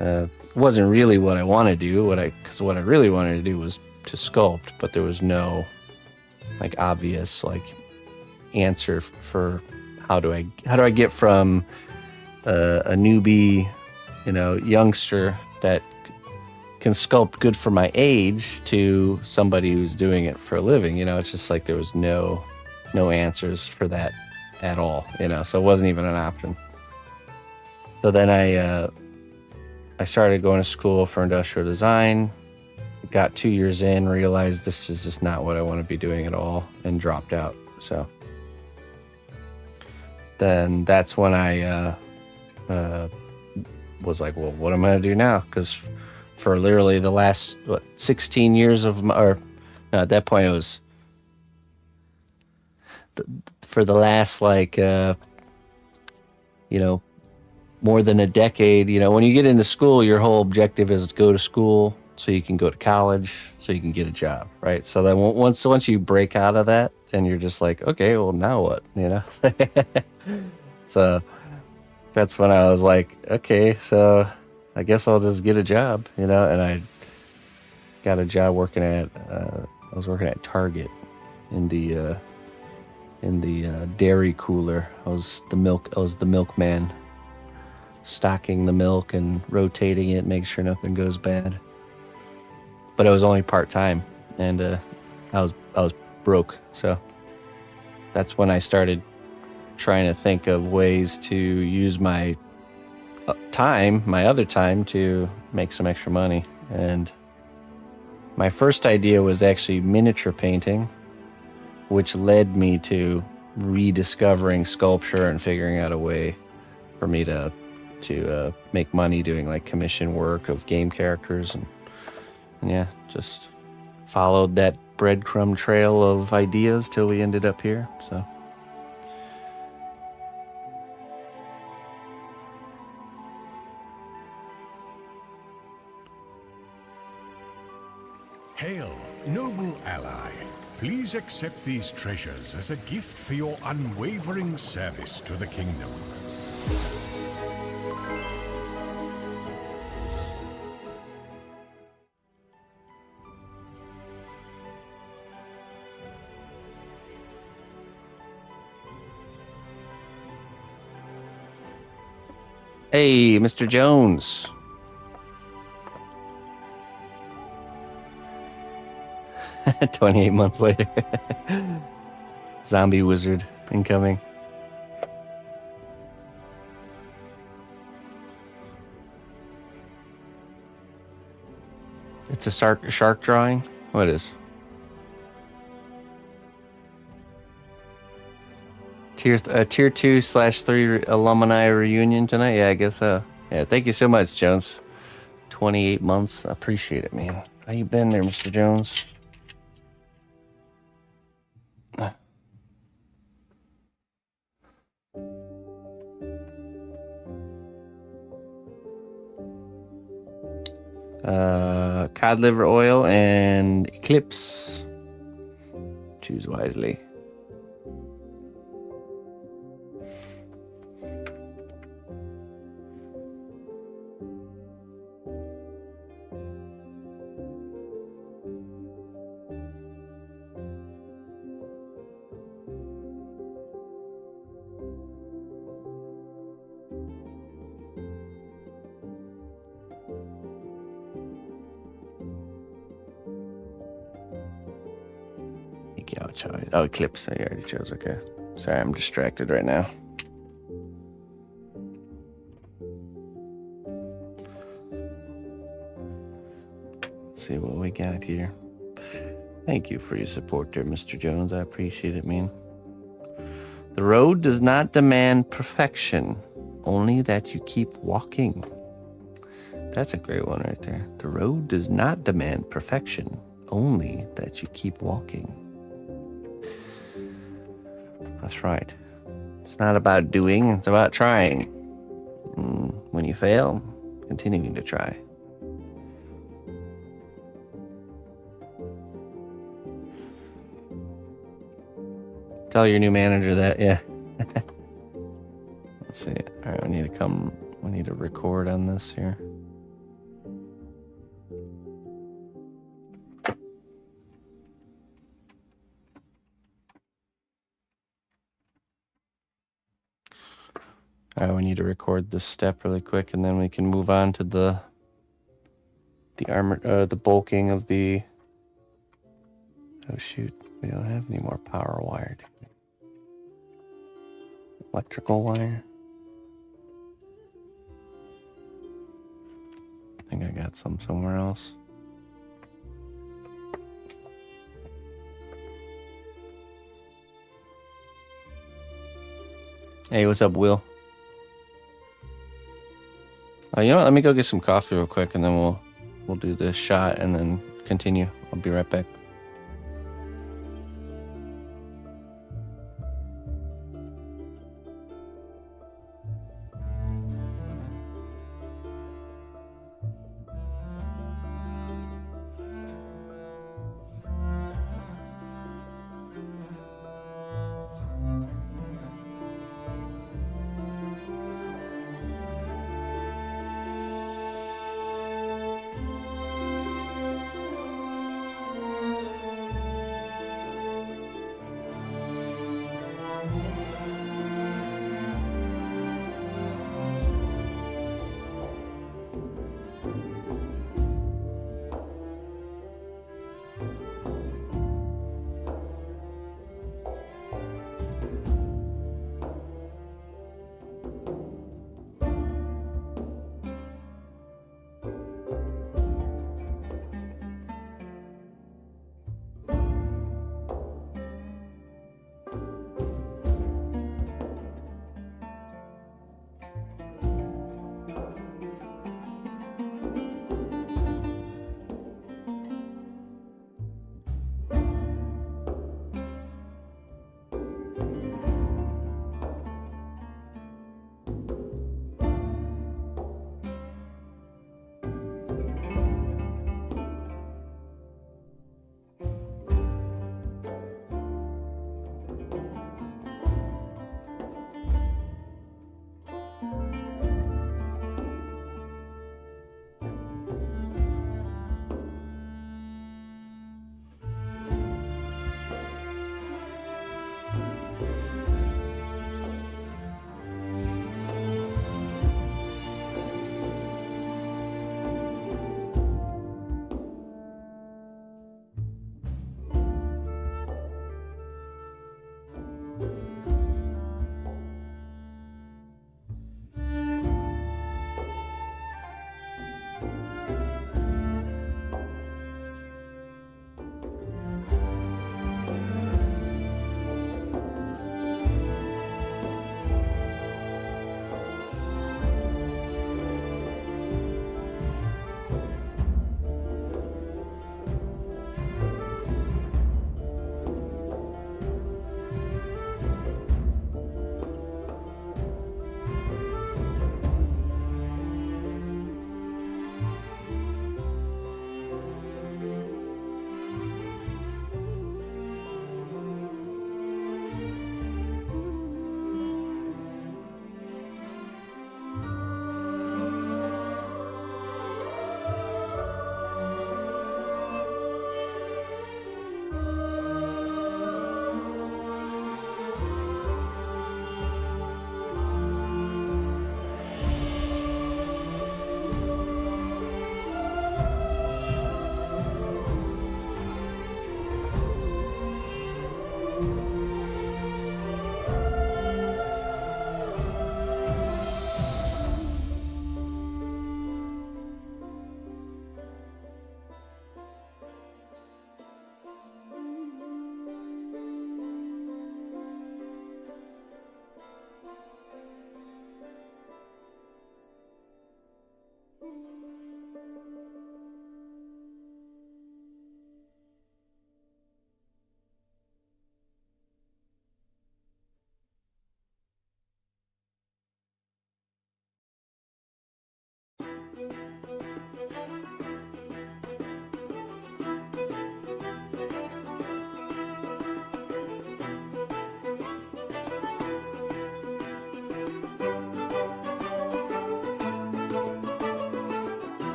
it wasn't really what I want to do. Because what I really wanted to do was to sculpt, but there was no like obvious like answer for how do I get from a newbie, you know, youngster that can sculpt good for my age to somebody who's doing it for a living, you know. It's just like there was no answers for that at all, you know, so it wasn't even an option. So then I started going to school for industrial design, got 2 years in, realized this is just not what I want to be doing at all, and dropped out. So then that's when I was like, well, what am I going to do now? Because for literally the last 16 years of at that point it was for the last more than a decade. You know, when you get into school, your whole objective is to go to school so you can go to college, so you can get a job, right? So then once you break out of that, and you're just like, okay, well, now what, you know? So that's when I was like, okay, so I guess I'll just get a job, you know. And I got a job working at I was working at Target in the dairy cooler. I was the milkman, stocking the milk and rotating it, make sure nothing goes bad. But it was only part-time, and I was broke. So that's when I started trying to think of ways to use my other time to make some extra money. And my first idea was actually miniature painting, which led me to rediscovering sculpture and figuring out a way for me to make money doing like commission work of game characters, and yeah, just followed that breadcrumb trail of ideas till we ended up here. So Hail, noble ally. Please accept these treasures as a gift for your unwavering service to the kingdom. hey, Mr. Jones. "28 months later." Zombie wizard incoming. It's a shark drawing? What is? Tier 2/3 alumni reunion tonight? Yeah, I guess so. Yeah, thank you so much, Jones. 28 months. I appreciate it, man. How you been there, Mr. Jones? Cod liver oil and Eclipse. Choose wisely. Oh, Eclipse. I already chose. Okay. Sorry, I'm distracted right now. Let's see what we got here. Thank you for your support there, Mr. Jones. I appreciate it, man. The road does not demand perfection, only that you keep walking. That's a great one right there. The road does not demand perfection, only that you keep walking. That's right. It's not about doing, it's about trying. And when you fail, continuing to try. Tell your new manager that, yeah. Let's see. All right, we need to record on this here. All right, we need to record this step really quick, and then we can move on to the armor, the bulking of the. Oh shoot, we don't have any more power wired. Electrical wire. I think I got some somewhere else. Hey, what's up, Will? You know what? Let me go get some coffee real quick, and then we'll do this shot and then continue. I'll be right back.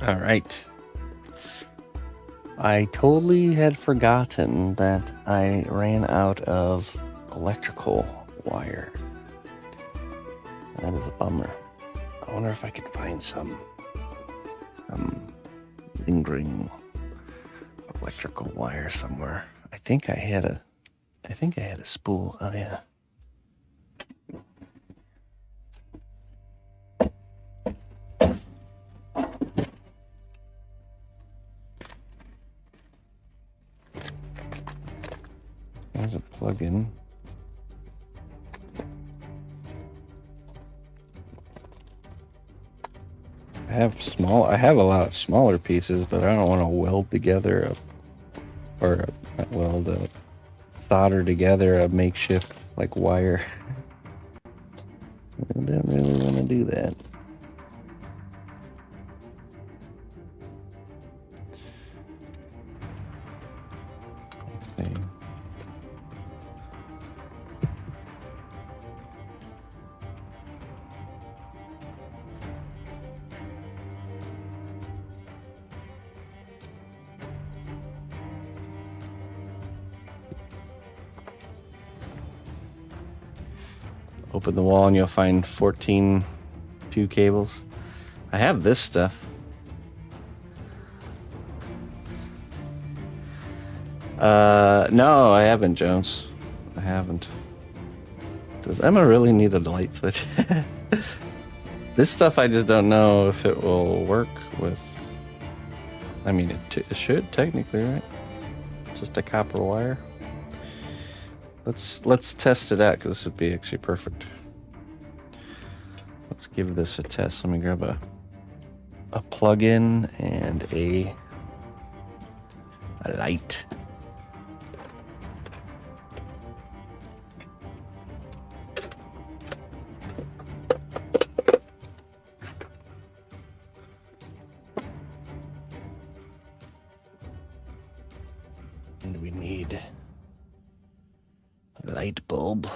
All right. I totally had forgotten that I ran out of electrical wire. That is a bummer. I wonder if I could find some lingering electrical wire somewhere. I think I had a spool. Oh yeah. There's a plug-in. I have a lot of smaller pieces, but I don't want to weld together solder together a makeshift like wire. I don't really want to do that. Let's see. Open the wall and you'll find 14 2 cables. I have this stuff. No, I haven't, Jones. I haven't. Does Emma really need a light switch? This stuff I just don't know if it will work with. I mean, it should technically, right? Just a copper wire. Let's test it out, because this would be actually perfect. Let's give this a test. Let me grab a plug-in and a light. And we need a light bulb.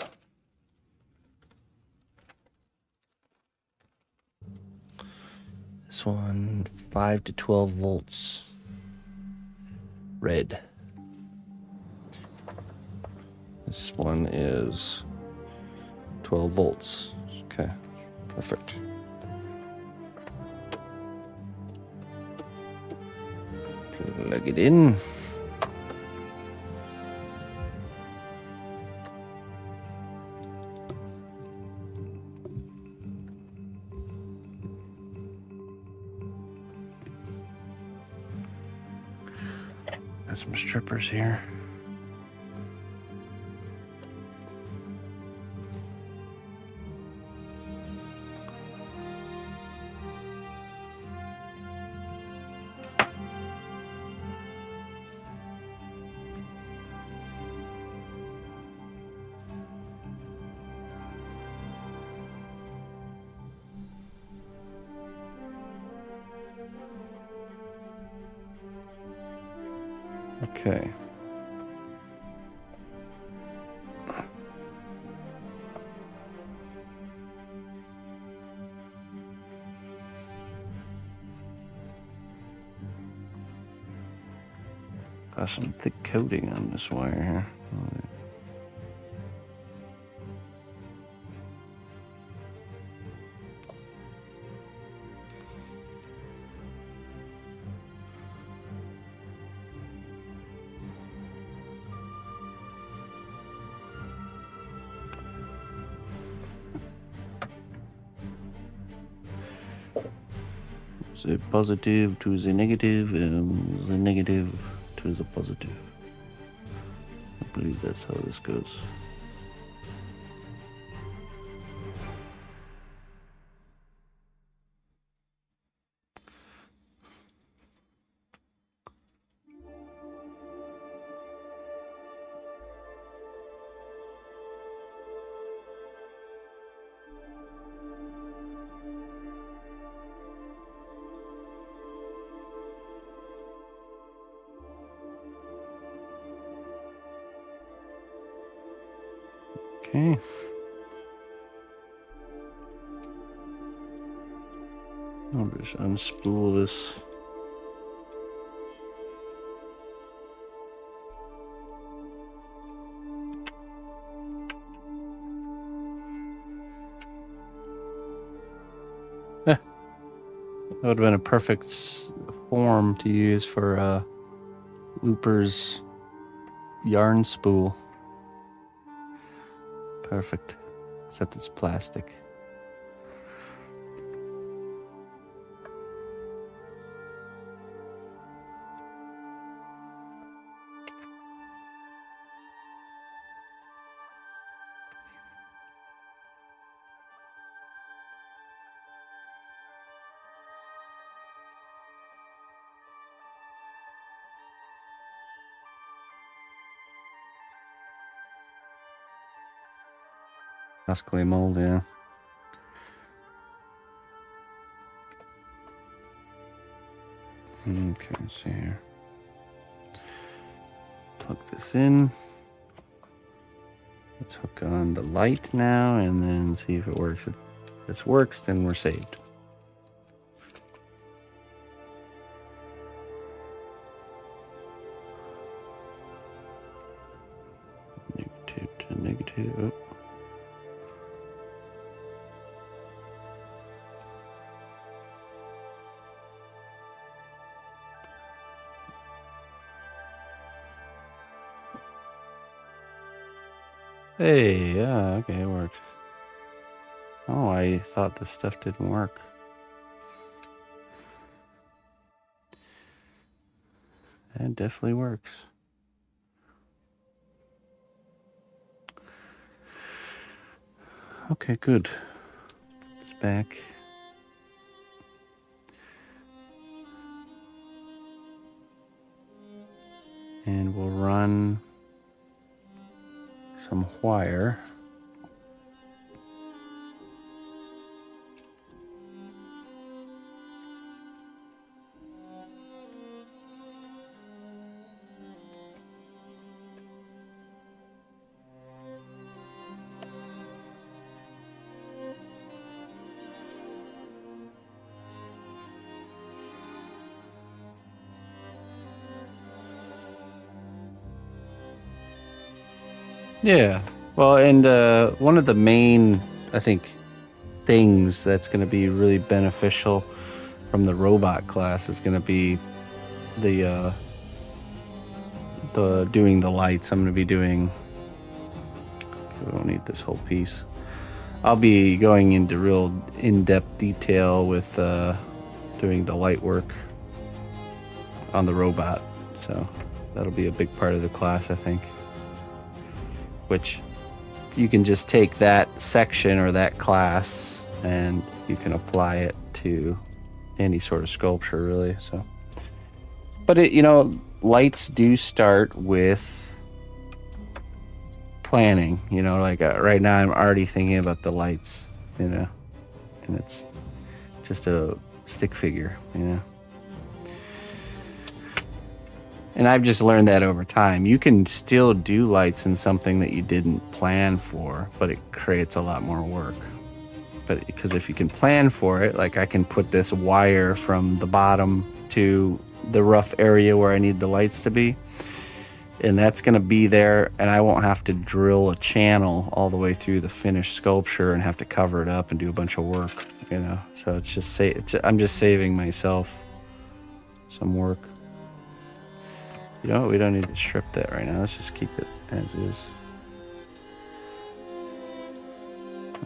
This one, 5 to 12 volts. Red. This one is 12 volts. Okay, perfect. Plug it in. Got some strippers here. Okay. Got some thick coating on this wire here. The positive to the negative, and the negative to the positive. I believe that's how this goes. Okay. I'll just unspool this That would have been a perfect form to use for Looper's yarn spool. Perfect. Except it's plastic. Muscly mold, yeah. Okay, let's see here. Plug this in. Let's hook on the light now and then see if it works. If this works, then we're saved. Negative to negative. Oh. Hey, yeah, okay, it works. Oh, I thought this stuff didn't work. That definitely works. Okay, good. It's back. And we'll run some wire. Yeah, well, and one of the main, I think, things that's going to be really beneficial from the robot class is going to be the doing the lights. I'm going to be doing. We don't need this whole piece. I'll be going into real in-depth detail with doing the light work on the robot, so that'll be a big part of the class, I think. Which you can just take that section or that class and you can apply it to any sort of sculpture, really. So, but it, lights do start with planning. Like right now, I'm already thinking about the lights. And it's just a stick figure. And I've just learned that over time. You can still do lights in something that you didn't plan for, but it creates a lot more work. But because if you can plan for it, like I can put this wire from the bottom to the rough area where I need the lights to be, and that's going to be there, and I won't have to drill a channel all the way through the finished sculpture and have to cover it up and do a bunch of work, So it's just I'm just saving myself some work. We don't need to strip that right now. Let's just keep it as is.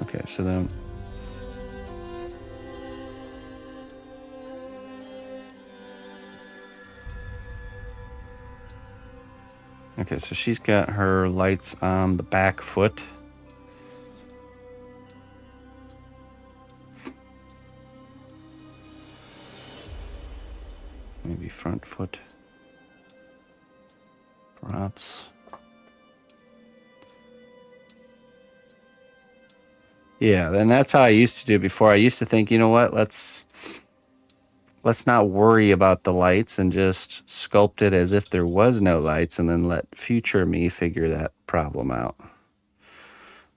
Okay, so then... Okay, so she's got her lights on the back foot. Maybe front foot. Perhaps. Yeah, and that's how I used to do it before. I used to think, you know what, let's not worry about the lights and just sculpt it as if there was no lights and then let future me figure that problem out.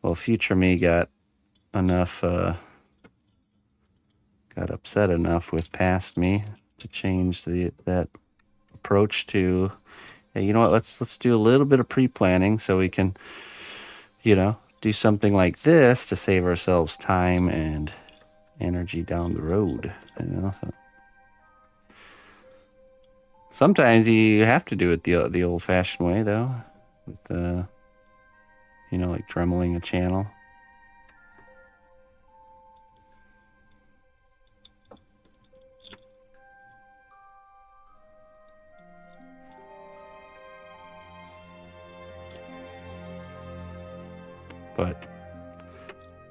Well, future me got enough, got upset enough with past me to change that approach to, hey, you know what, let's do a little bit of pre-planning so we can, do something like this to save ourselves time and energy down the road, So Sometimes you have to do it the old-fashioned way, though, with like dremeling a channel. But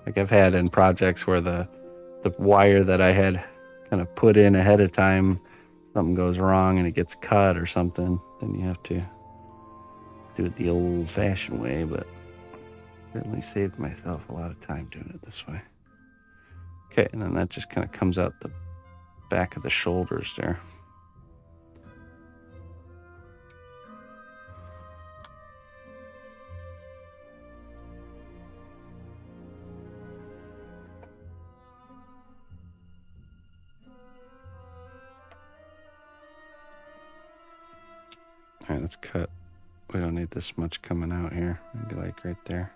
like I've had in projects where the wire that I had kind of put in ahead of time, something goes wrong and it gets cut or something, then you have to do it the old-fashioned way, but certainly saved myself a lot of time doing it this way. Okay, and then that just kind of comes out the back of the shoulders there. All right, let's cut. We don't need this much coming out here. Maybe like right there.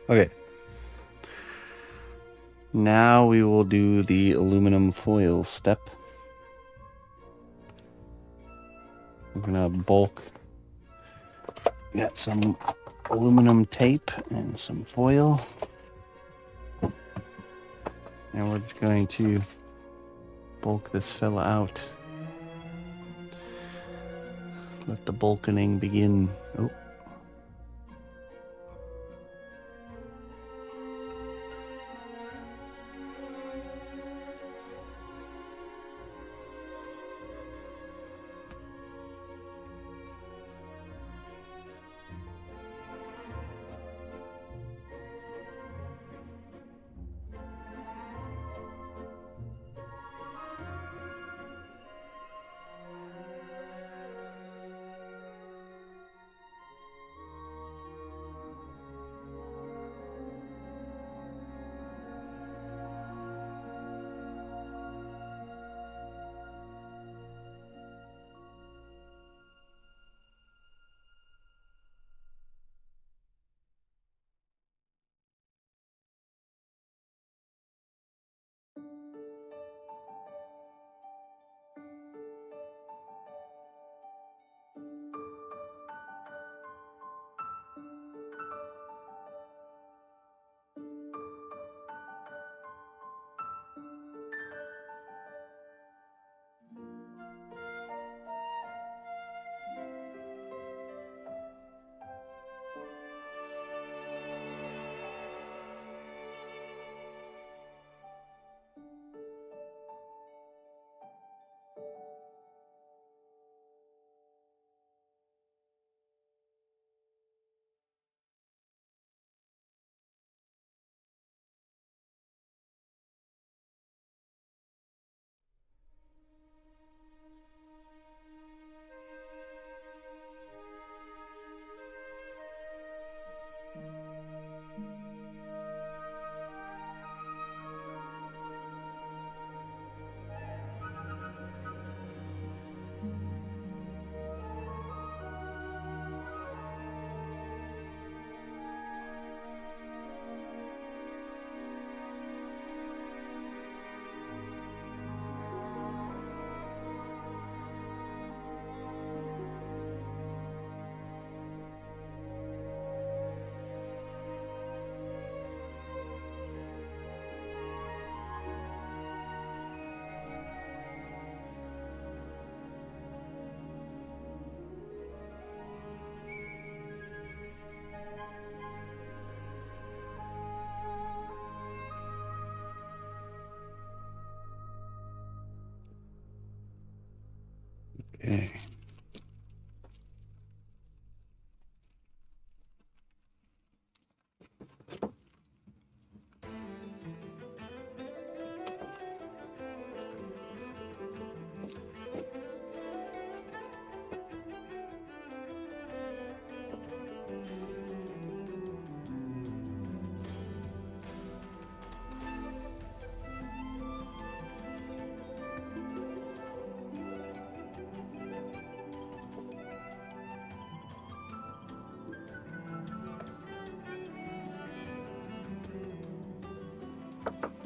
Okay. Now we will do the aluminum foil step. We're gonna bulk. Got some aluminum tape and some foil. And we're just going to bulk this fella out. Let the bulkening begin. Oh.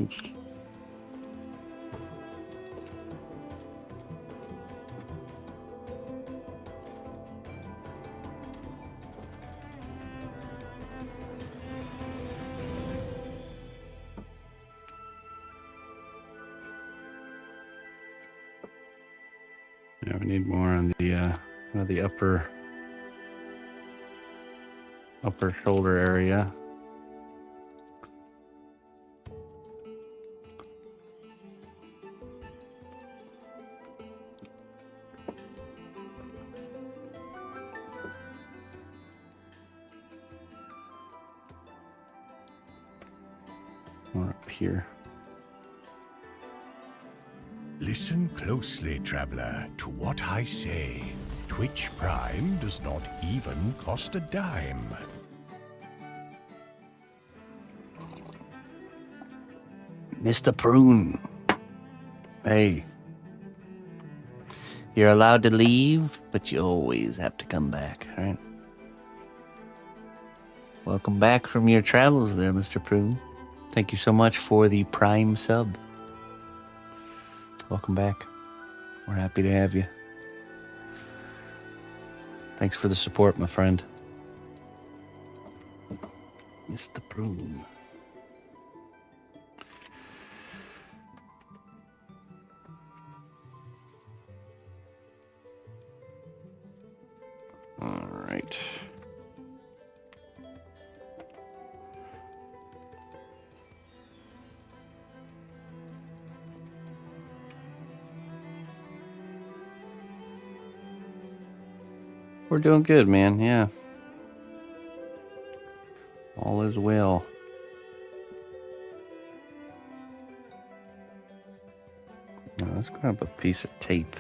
Oops. Yeah, we need more on the upper shoulder area. Or up here. Listen closely, traveler, to what I say. Twitch Prime does not even cost a dime. Mr. Prune. Hey. You're allowed to leave, but you always have to come back, right? Welcome back from your travels there, Mr. Prune. Thank you so much for the Prime sub. Welcome back. We're happy to have you. Thanks for the support, my friend. Mr. Prune. All right. We're doing good, man. Yeah. All is well. Now, let's grab a piece of tape.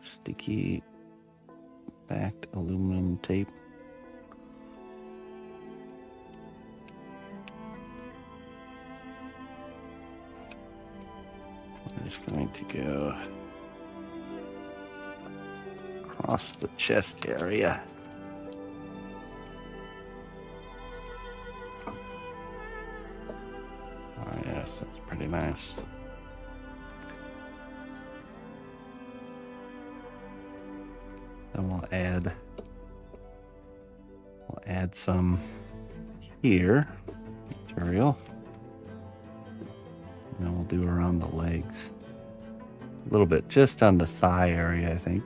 Sticky backed aluminum tape. I'm just going to go across the chest area. Oh yes, that's pretty nice. Then we'll add some here material. And then we'll do around the legs. A little bit just on the thigh area, I think.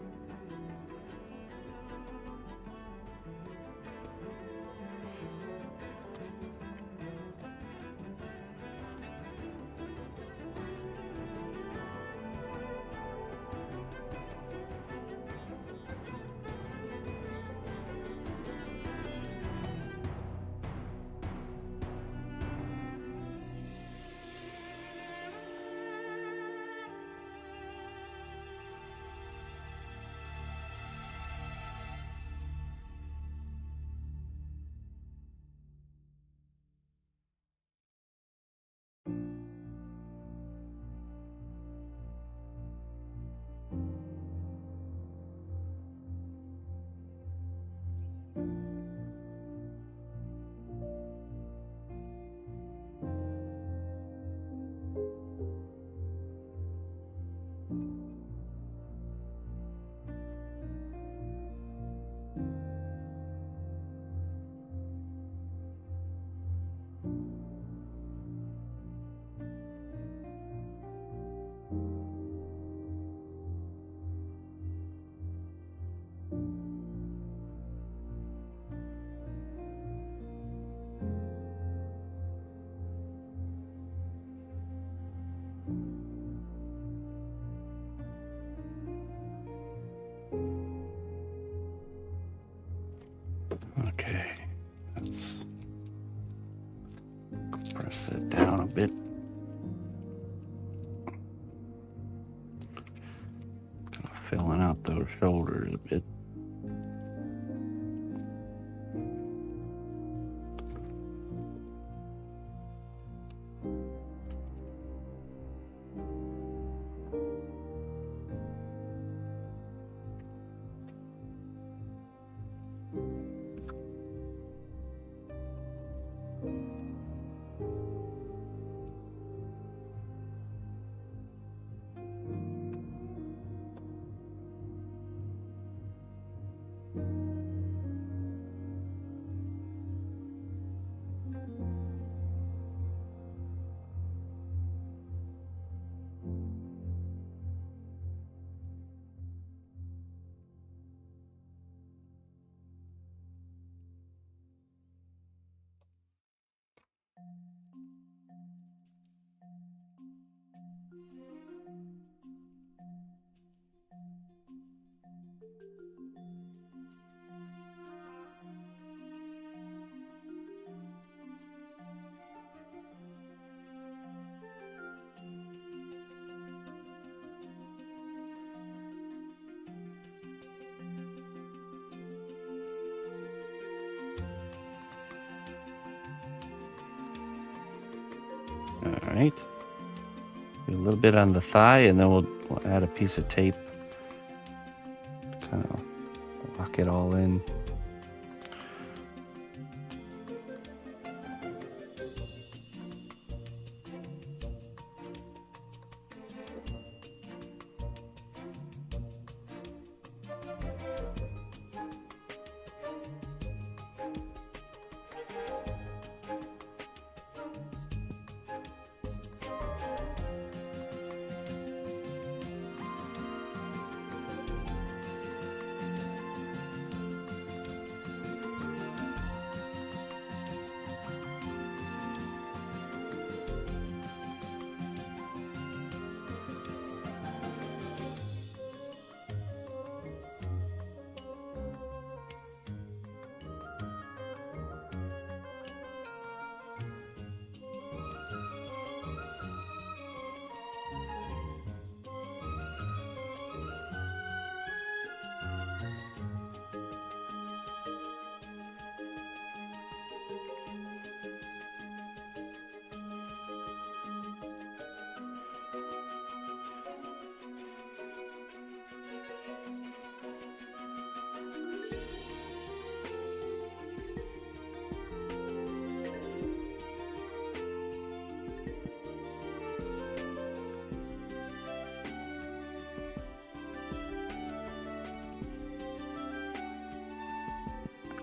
Okay, let's press that down a bit. Kind of filling out those shoulders a bit. All right. Do a little bit on the thigh, and then we'll add a piece of tape to kind of lock it all in.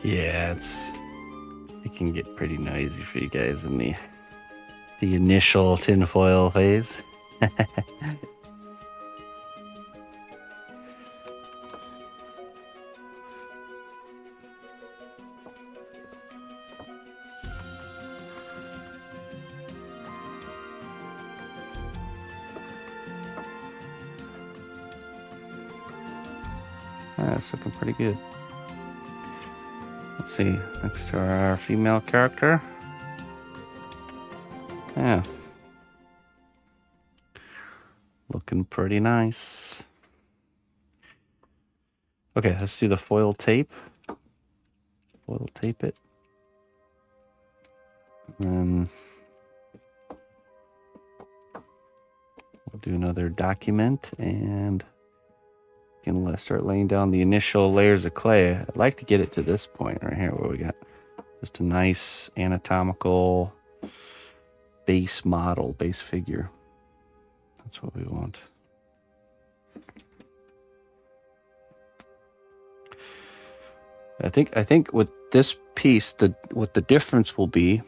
Yeah, it can get pretty noisy for you guys in the initial tinfoil phase. That's looking pretty good. Let's see, next to our female character. Yeah. Looking pretty nice. Okay, let's do the foil tape. Foil tape it. And we'll do another document and can start laying down the initial layers of clay. I'd like to get it to this point right here where we got just a nice anatomical base model, base figure. That's what we want. I think with this piece, what the difference will be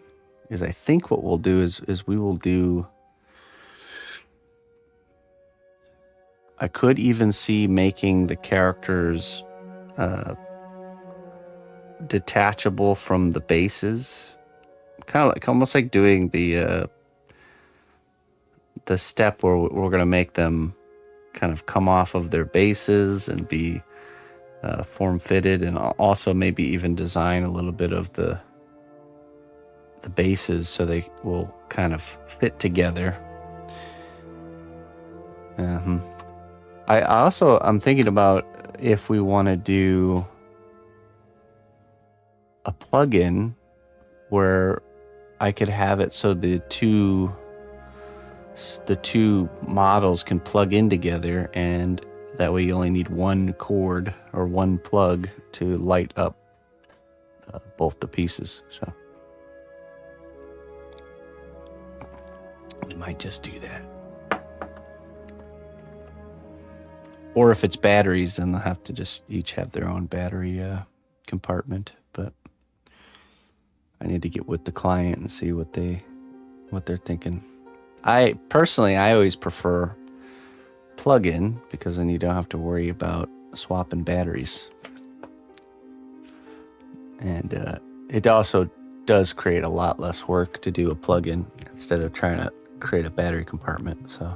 is I think what we'll do is we will do. I could even see making the characters detachable from the bases, kind of like almost like doing the step where we're going to make them kind of come off of their bases and be form fitted, and also maybe even design a little bit of the bases so they will kind of fit together. I'm thinking about if we want to do a plugin where I could have it so the two models can plug in together, and that way you only need one cord or one plug to light up both the pieces. So we might just do that. Or if it's batteries, then they'll have to just each have their own battery compartment. But I need to get with the client and see what they're thinking. I always prefer plug-in because then you don't have to worry about swapping batteries. And it also does create a lot less work to do a plug-in instead of trying to create a battery compartment. So.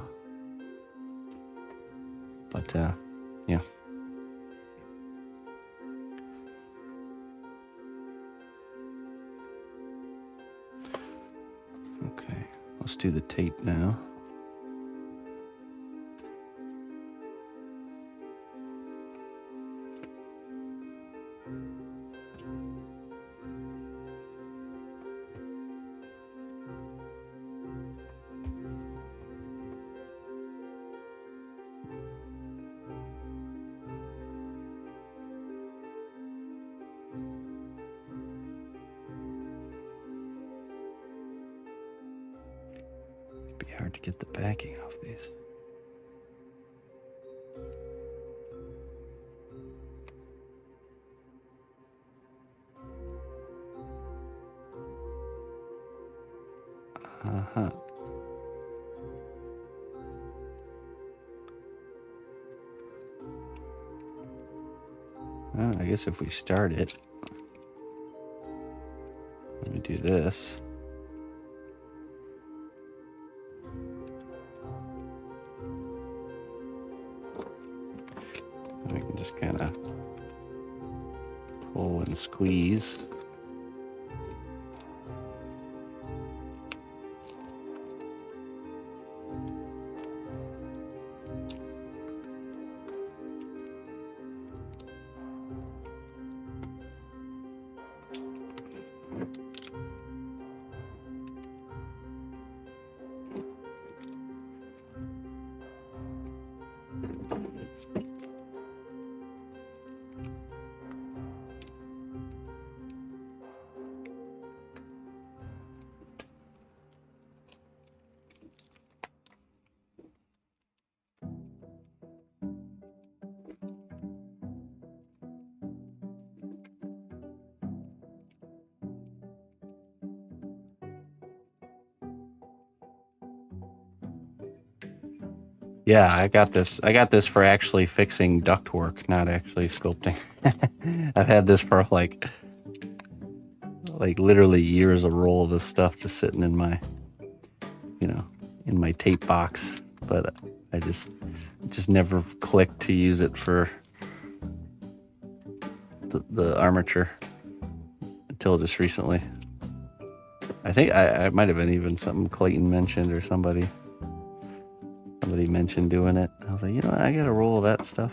But, yeah. Okay, let's do the tape now. Hard to get the backing off these. Uh-huh. Well, I guess if we start it, let me do this. We can just kind of pull and squeeze. Yeah, I got this. I got this for actually fixing ductwork, not actually sculpting. I've had this for like literally years, a roll of this stuff just sitting in my, in my tape box. But I just never clicked to use it for the armature until just recently. I think I might have been even something Clayton mentioned or somebody mentioned doing it. I was like, I got a roll of that stuff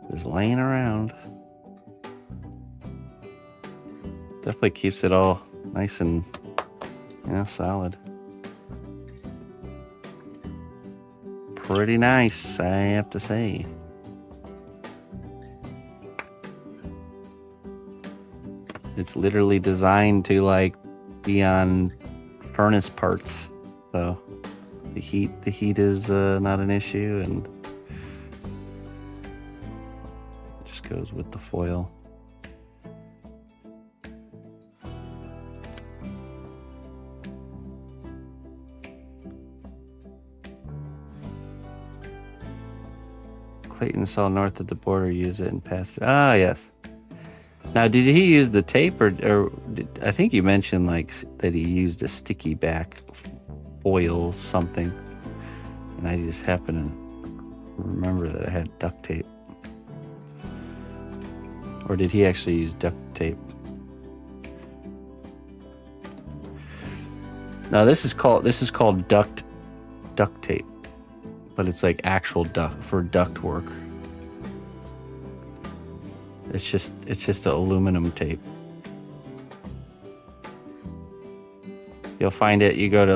just laying around. Definitely keeps it all nice and solid. Pretty nice, I have to say. It's literally designed to be on furnace parts, so the heat is not an issue, and it just goes with the foil. Clayton saw north of the border use it and passed it. Ah, yes. Now, did he use the tape, or I think you mentioned that he used a sticky back foil something, and I just happened to remember that I had duct tape. Or did he actually use duct tape? No, this is called duct tape, but it's like actual duct for duct work. It's just aluminum tape. You'll find it. You go to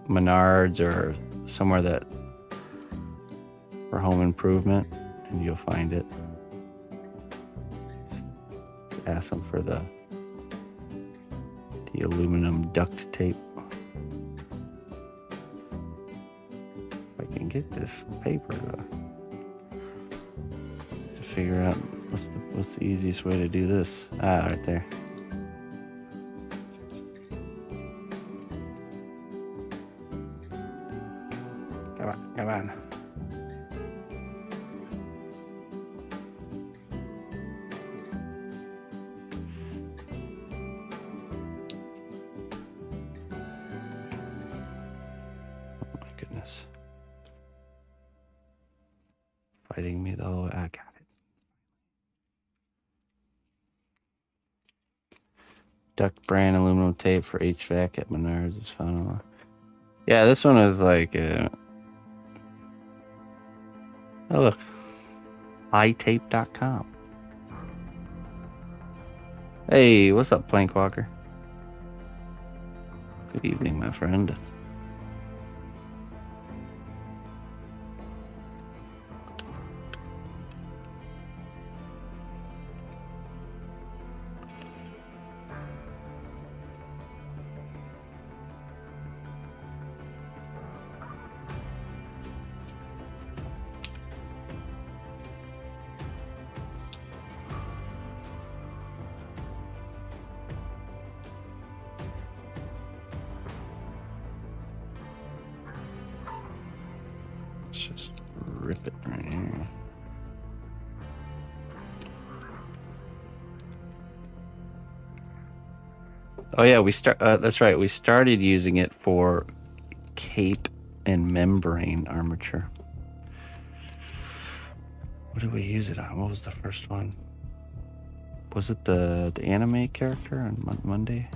Menards or somewhere that for home improvement, and you'll find it. Ask them for the aluminum duct tape. If I can get this paper to figure out what's the easiest way to do this. Right there. Come on. Oh my goodness. Fighting me though. I got it. Duct brand aluminum tape for HVAC at Menards is found online. Yeah, this one is oh look, iTape.com. Hey, what's up, Plank Walker? Good evening, my friend. Let's just rip it right here. Oh yeah, that's right. We started using it for cape and membrane armature. What did we use it on? What was the first one? Was it the anime character on Monday?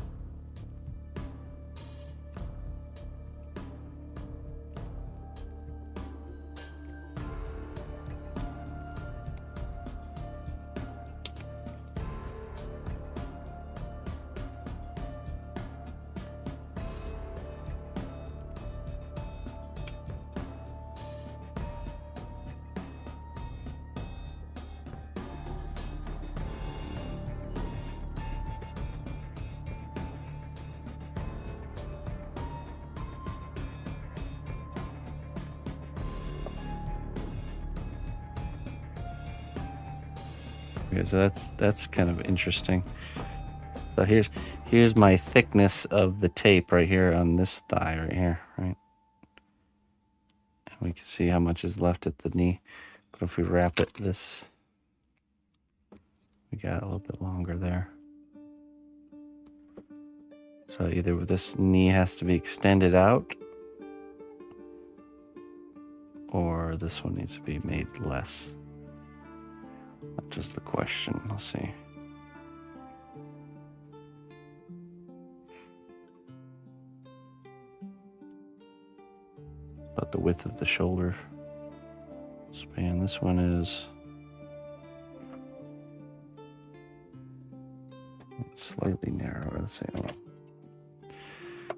Okay, so that's kind of interesting. So here's my thickness of the tape right here on this thigh right here, right? And we can see how much is left at the knee. But if we wrap it this, we got a little bit longer there. So either this knee has to be extended out, or this one needs to be made less. That's just the question. We'll see. About the width of the shoulder span. This one is slightly narrower. Let's see.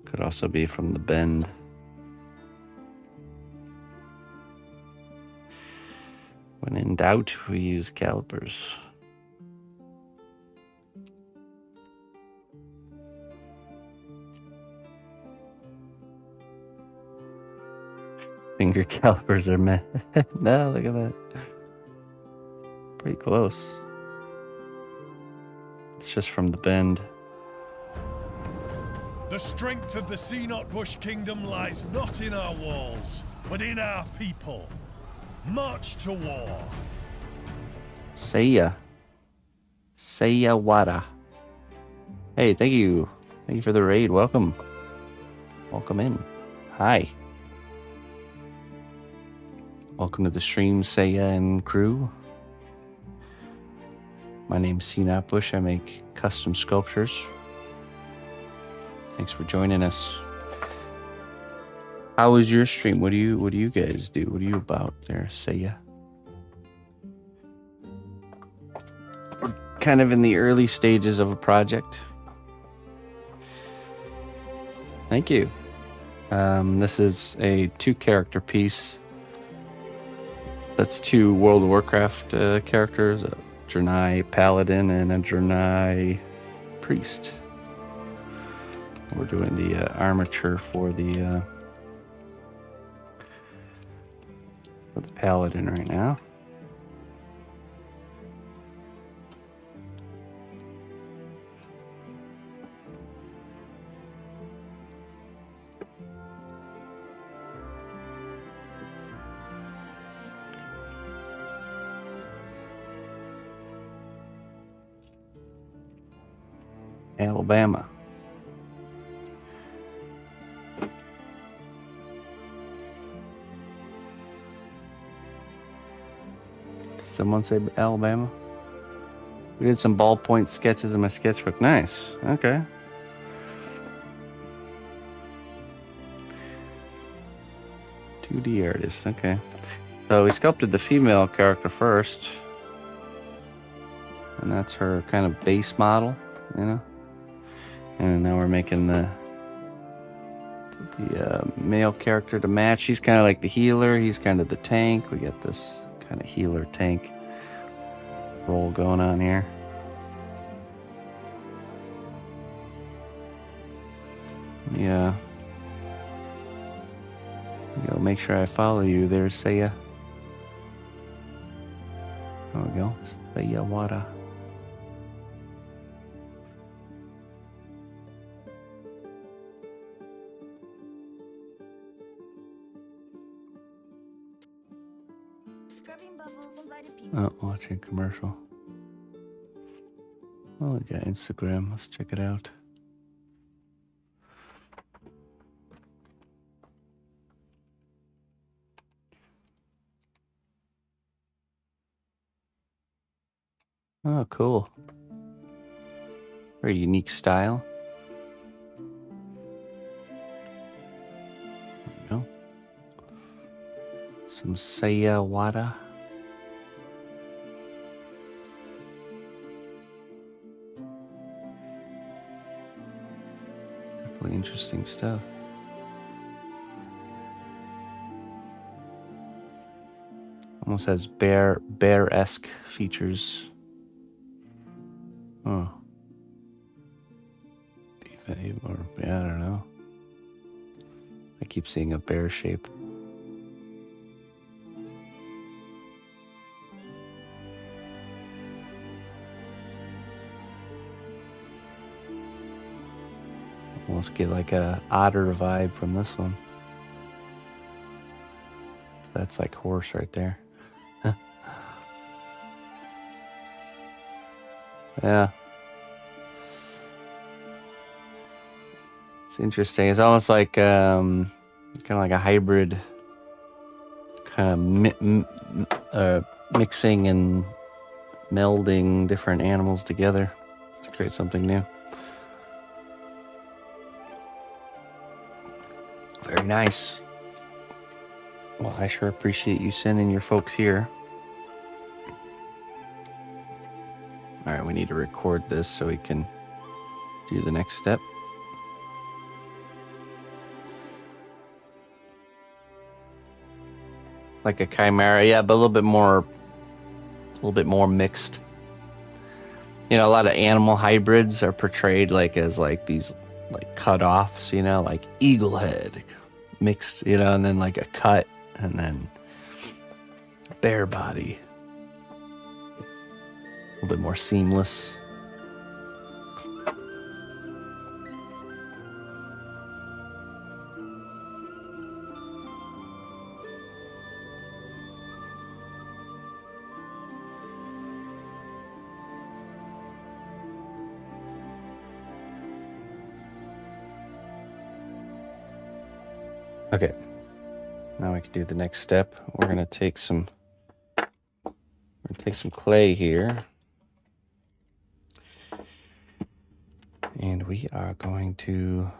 Could also be from the bend. When in doubt, we use calipers. Finger calipers are meh. No, look at that. Pretty close. It's just from the bend. The strength of the cnotbusch kingdom lies not in our walls, but in our people. March to war. Seiya. Seiya Wada. Hey, thank you. Thank you for the raid. Welcome. Welcome in. Hi. Welcome to the stream, Seiya and crew. My name's cnotbusch. I make custom sculptures. Thanks for joining us. How was your stream? What do you guys do? What are you about there, Seiya? We're kind of in the early stages of a project. Thank you. This is a 2-character piece. That's 2 World of Warcraft characters, a Draenei Paladin and a Draenei Priest. We're doing the armature for the Paladin right now. Alabama. Did someone say Alabama? We did some ballpoint sketches in my sketchbook. Nice. Okay. $2D artist. Okay. So we sculpted the female character first. And that's her kind of base model, you know? And now we're making the male character to match. She's kind of like the healer. He's kind of the tank. We got this kind of healer tank role going on here. Yeah. Go make sure I follow you there, Seiya. There we go. Seiya Wada. scrubbing bubbles invited people. Oh, watching commercial. Oh, we got Instagram. Let's check it out. Oh, cool. Very unique style. There we go. Some sayawada. Definitely interesting stuff. Almost has bear-esque features. Oh. Or, yeah, I don't know. I keep seeing a bear shape. Almost get like a otter vibe from this one. That's like horse right there. Yeah. It's interesting. It's almost like kind of like a hybrid, kind of mixing and melding different animals together to create something new. Very nice. Well, I sure appreciate you sending your folks here. All right, we need to record this so we can do the next step. Like a chimera, yeah, but a little bit more mixed. You know, a lot of animal hybrids are portrayed like as like these like cut-offs, you know, like eagle head mixed, you know, and then like a cut and then bear body. A little bit more seamless. Okay, now we can do the next step. We're gonna take some clay here, and we are going to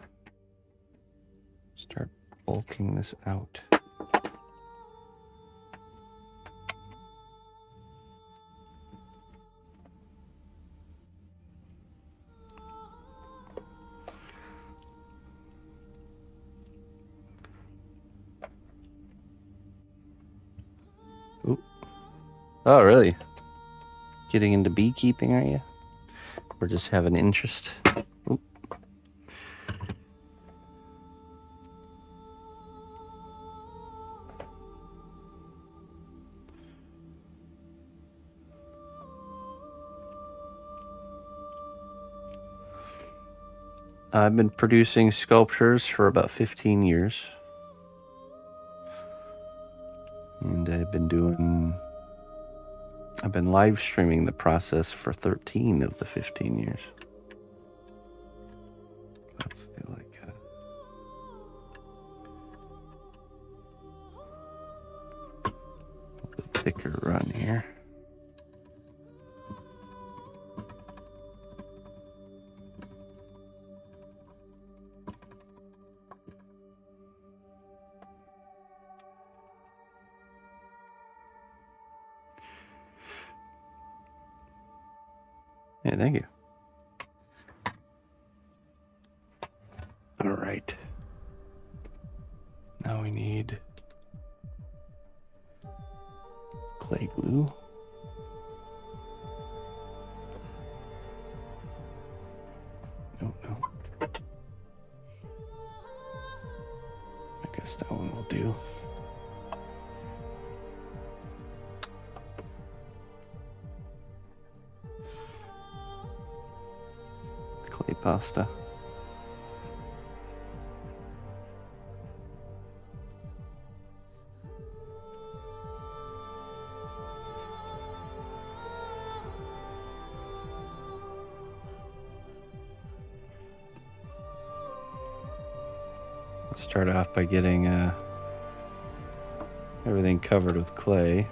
start bulking this out. Oop. Oh, really? Getting into beekeeping, are you? Or just have an interest? Oop. I've been producing sculptures for about 15 years. And I've been live streaming the process for 13 of the 15 years. Let's do like a thicker run here. Yeah, thank you. All right. Now we need clay glue. Oh, no. I guess that one will do. Clay pasta. Start off by getting everything covered with clay.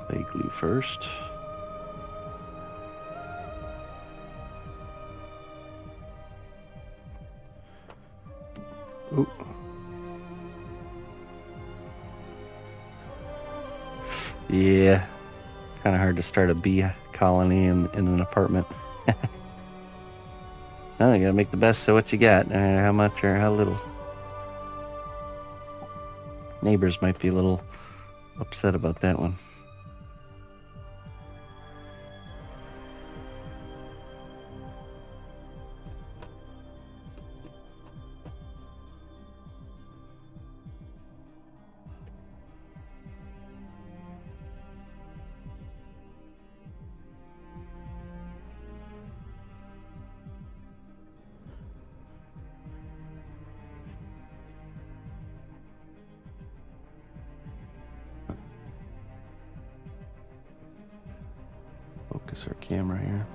Clay glue first. Ooh. Yeah, kind of hard to start a bee colony in an apartment. Oh, you gotta make the best of what you got, how much or how little. Neighbors might be a little upset about that one. Focus our camera here.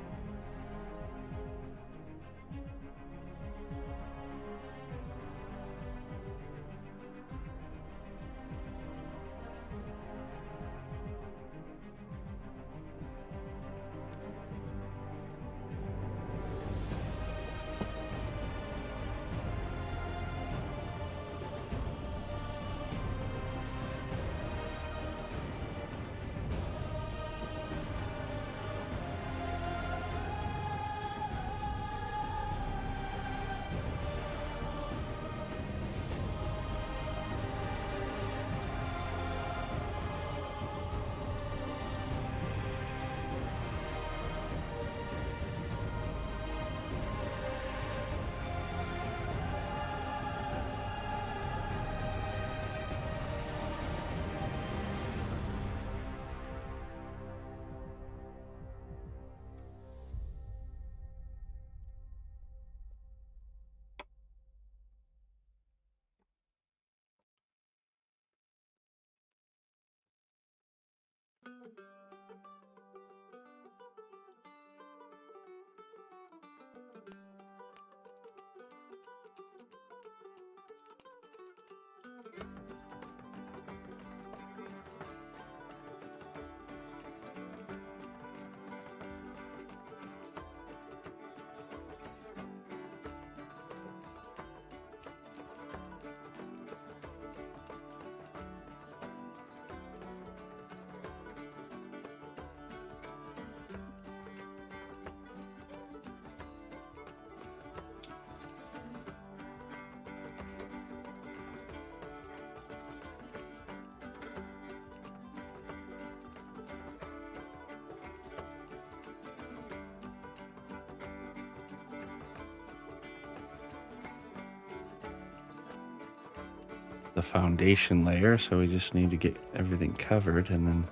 The foundation layer, so we just need to get everything covered, and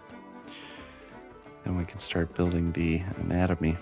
then we can start building the anatomy.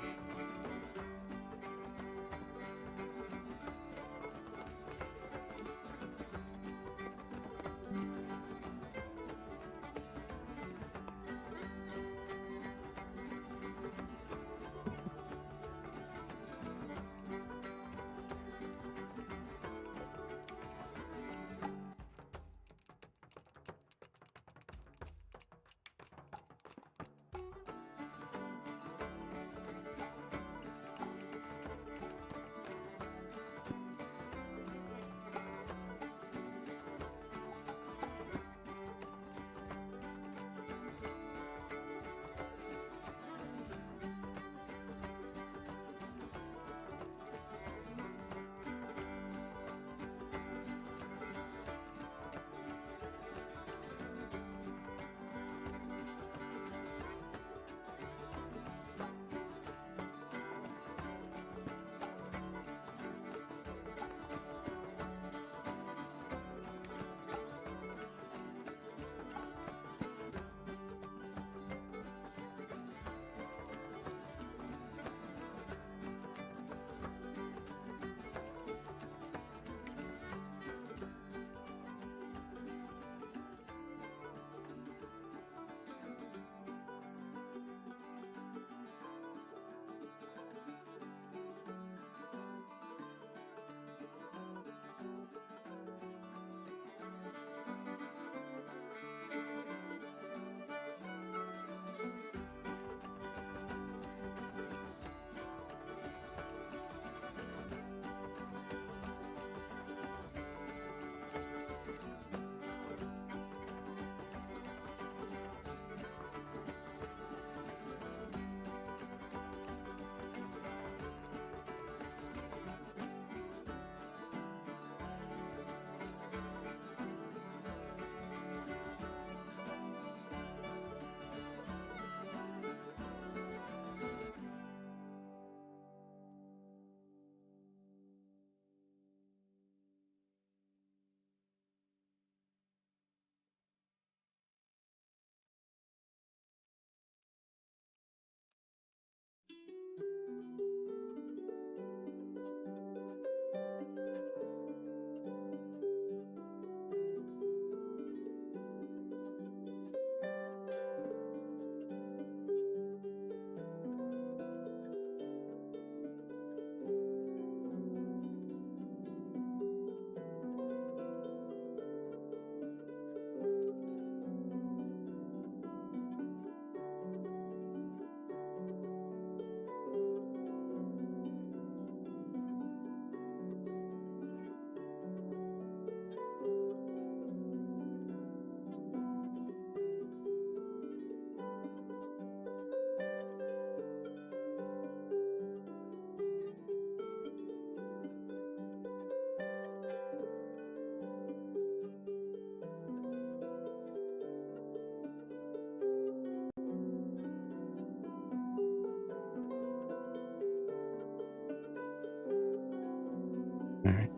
All right.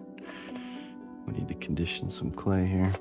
We need to condition some clay here.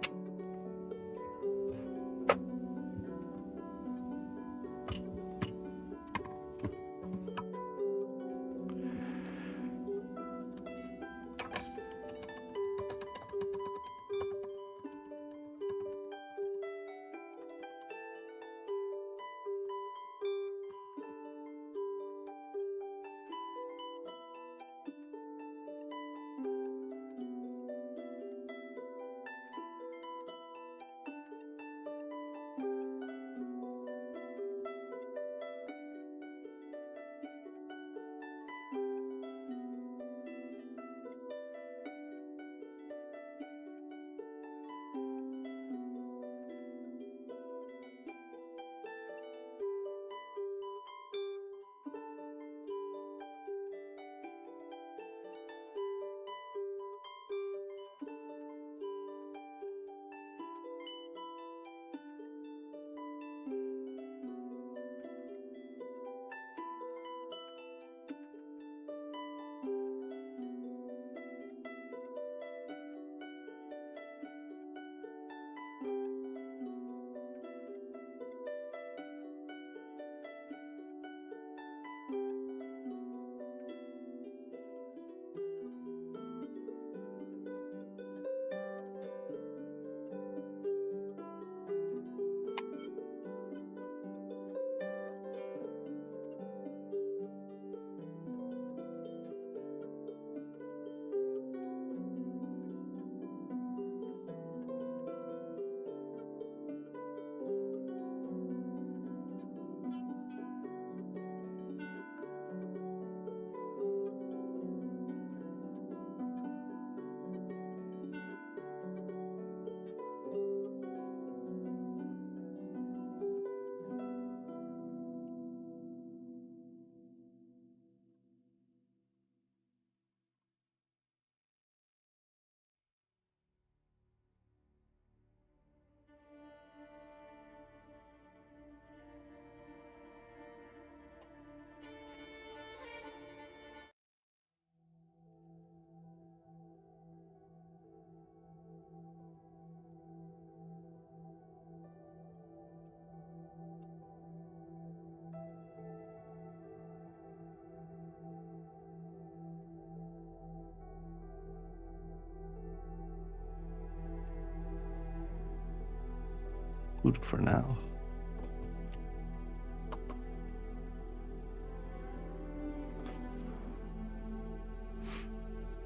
Good for now.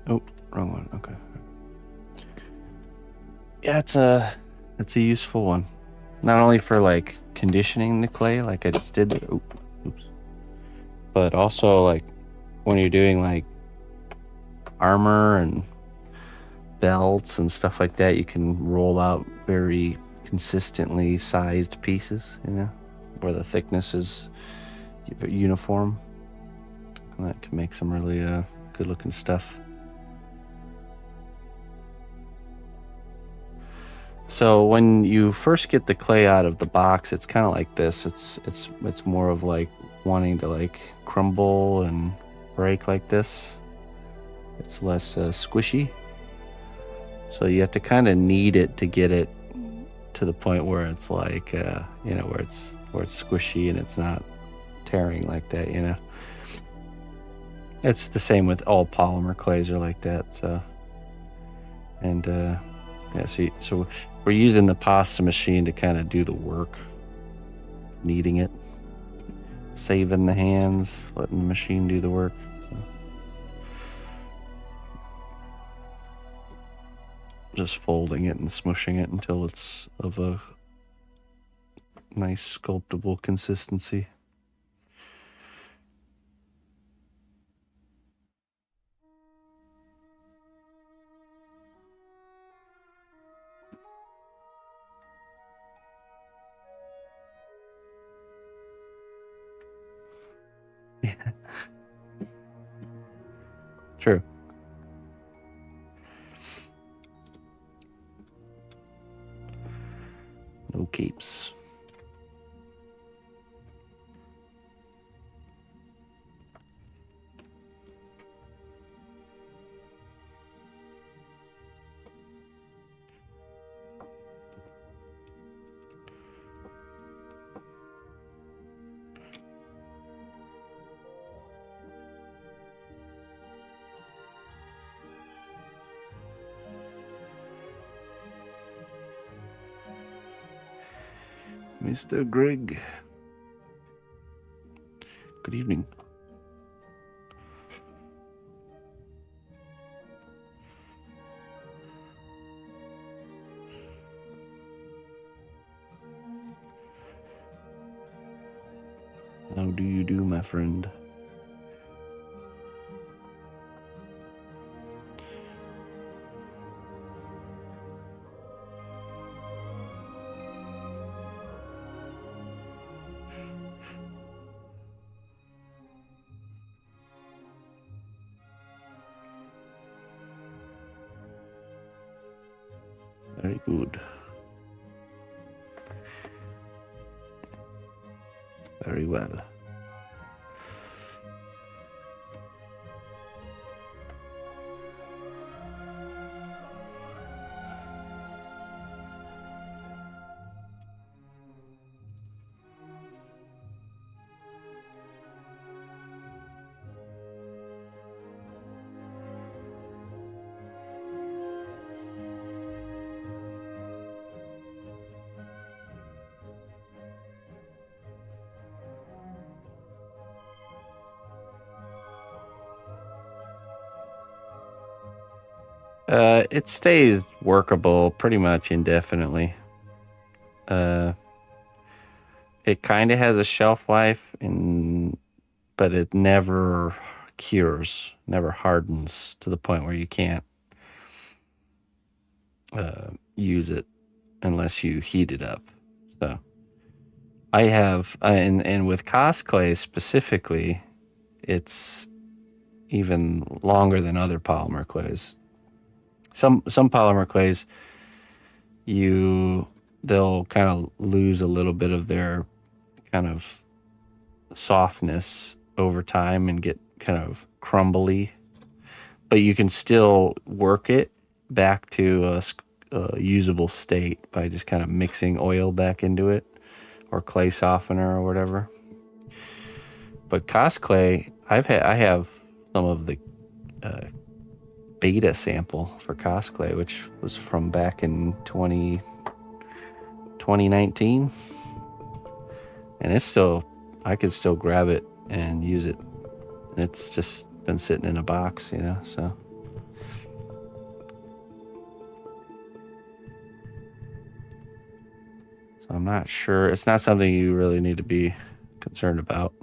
Oh, wrong one. Okay. Yeah, it's a useful one. Not only for like conditioning the clay, like I just did, oops, but also like when you're doing like armor and belts and stuff like that, you can roll out very consistently sized pieces, you know, where the thickness is uniform. And that can make some really good looking stuff. So when you first get the clay out of the box, it's kind of like this. It's more of like wanting to like crumble and break like this. It's less squishy. So you have to kind of knead it to get it to the point where it's like you know, where it's squishy and it's not tearing like that, you know. It's the same with all polymer clays are like that. So and yeah, so we're using the pasta machine to kind of do the work, kneading it, saving the hands, letting the machine do the work. So just folding it and smushing it until it's of a nice sculptable consistency. True. No capes. Mr. Greg. Good evening. How do you do, my friend? Very good. Very well. It stays workable pretty much indefinitely. It kind of has a shelf life, but it never cures, never hardens to the point where you can't use it unless you heat it up. So I have, and with cosclay specifically, it's even longer than other polymer clays. Some polymer clays, they'll kind of lose a little bit of their kind of softness over time and get kind of crumbly, but you can still work it back to a usable state by just kind of mixing oil back into it or clay softener or whatever. But cosclay, I have some of the beta sample for cosclay, which was from back in 2019, and it's still, I could still grab it and use it. It's just been sitting in a box, so. So I'm not sure. It's not something you really need to be concerned about.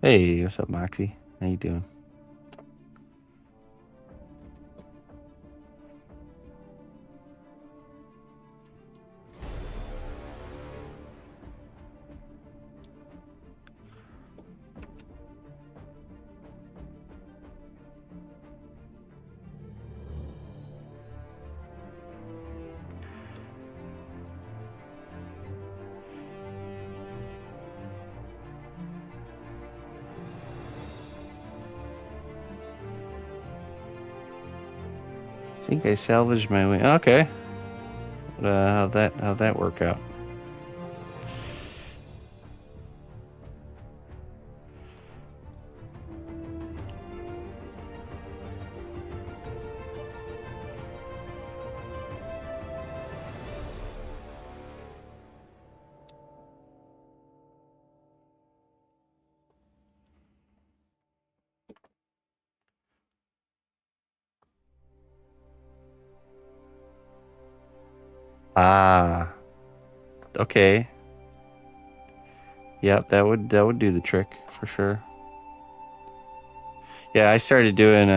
Hey, what's up, Moxie? How you doing? I think I salvaged my wing. Okay. How'd that work out? Ah, okay. Yep, that would do the trick for sure. Yeah, I started doing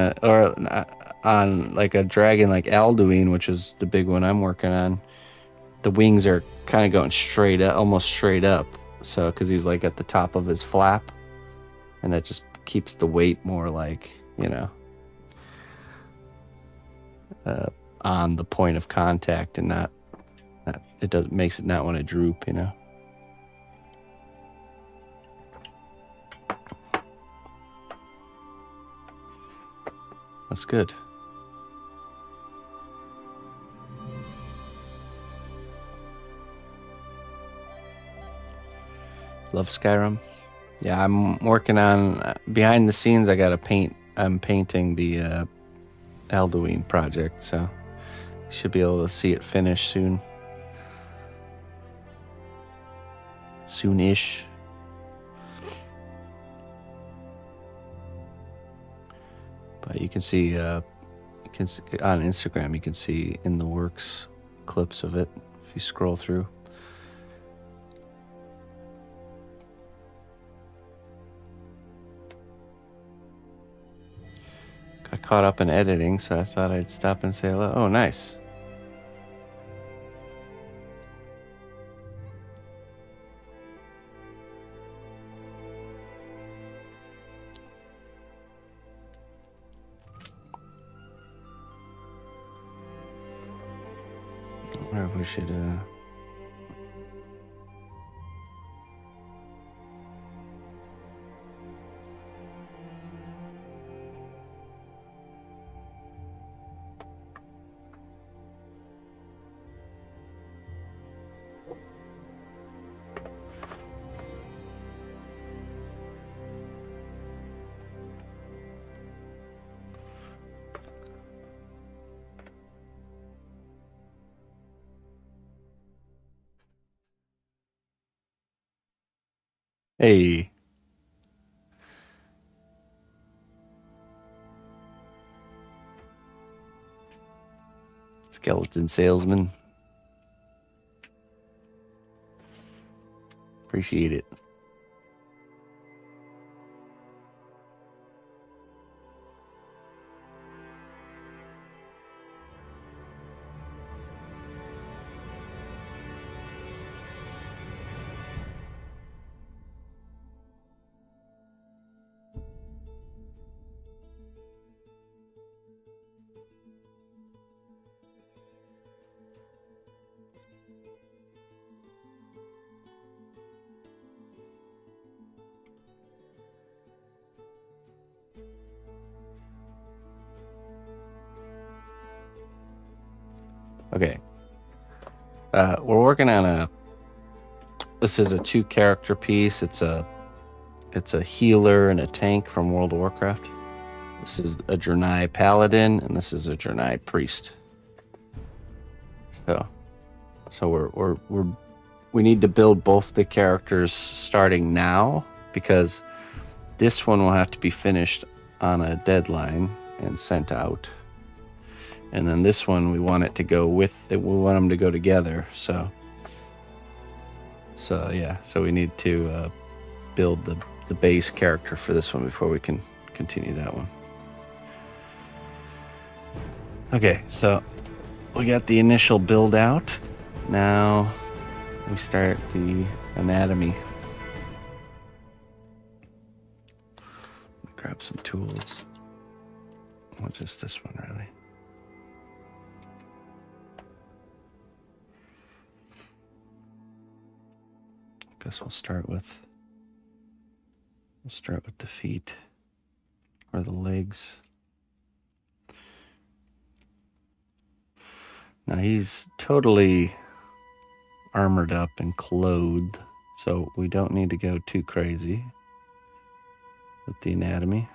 on like a dragon like Alduin, which is the big one I'm working on. The wings are kind of going straight up, almost straight up. So, because he's like at the top of his flap, and that just keeps the weight more like, on the point of contact, and not makes it not want to droop, That's good. Love Skyrim. Yeah, I'm working on behind the scenes. I'm painting the Alduin project, so should be able to see it finished soon. Soonish. But you can see, on Instagram, you can see in the works clips of it if you scroll through. Got caught up in editing, so I thought I'd stop and say hello. Oh, nice. I wonder if we should, Hey. Skeleton salesman. Appreciate it. Okay. We're working on this is a 2-character piece. It's a healer and a tank from World of Warcraft. This is a Draenei Paladin, and this is a Draenei Priest. So we need to build both the characters starting now, because this one will have to be finished on a deadline and sent out. And then this one, we want it to go we want them to go together. So we need to build the base character for this one before we can continue that one. Okay, so we got the initial build out. Now we start the anatomy. Grab some tools. Well, just this one, really. Guess we'll start with the feet or the legs. Now he's totally armored up and clothed, so we don't need to go too crazy with the anatomy.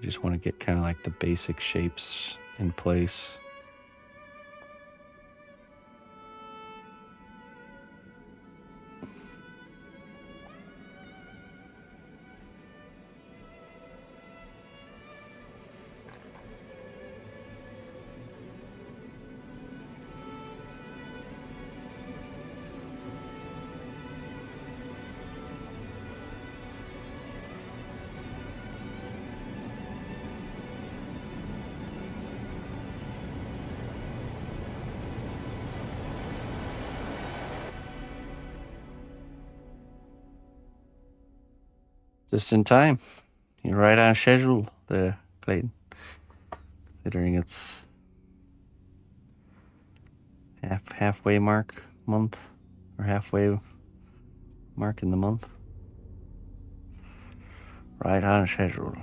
Just want to get kind of like the basic shapes in place. Just in time. You're right on schedule there, Clayton. Considering it's halfway mark month, or halfway mark in the month. Right on schedule.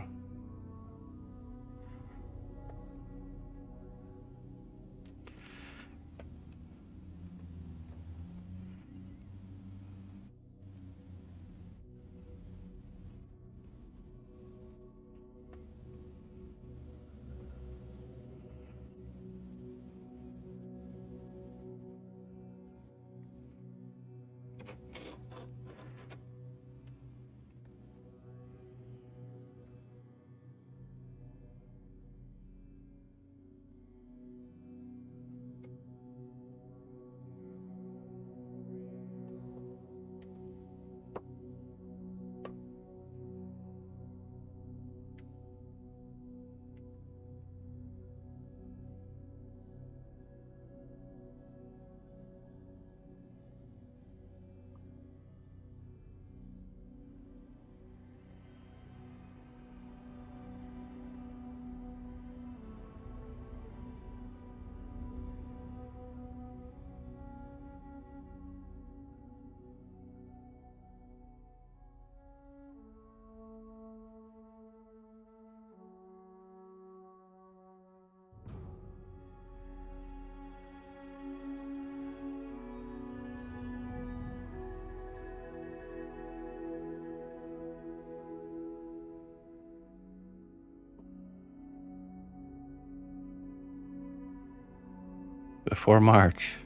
Before March.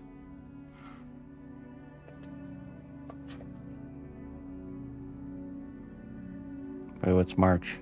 Wait, what's March?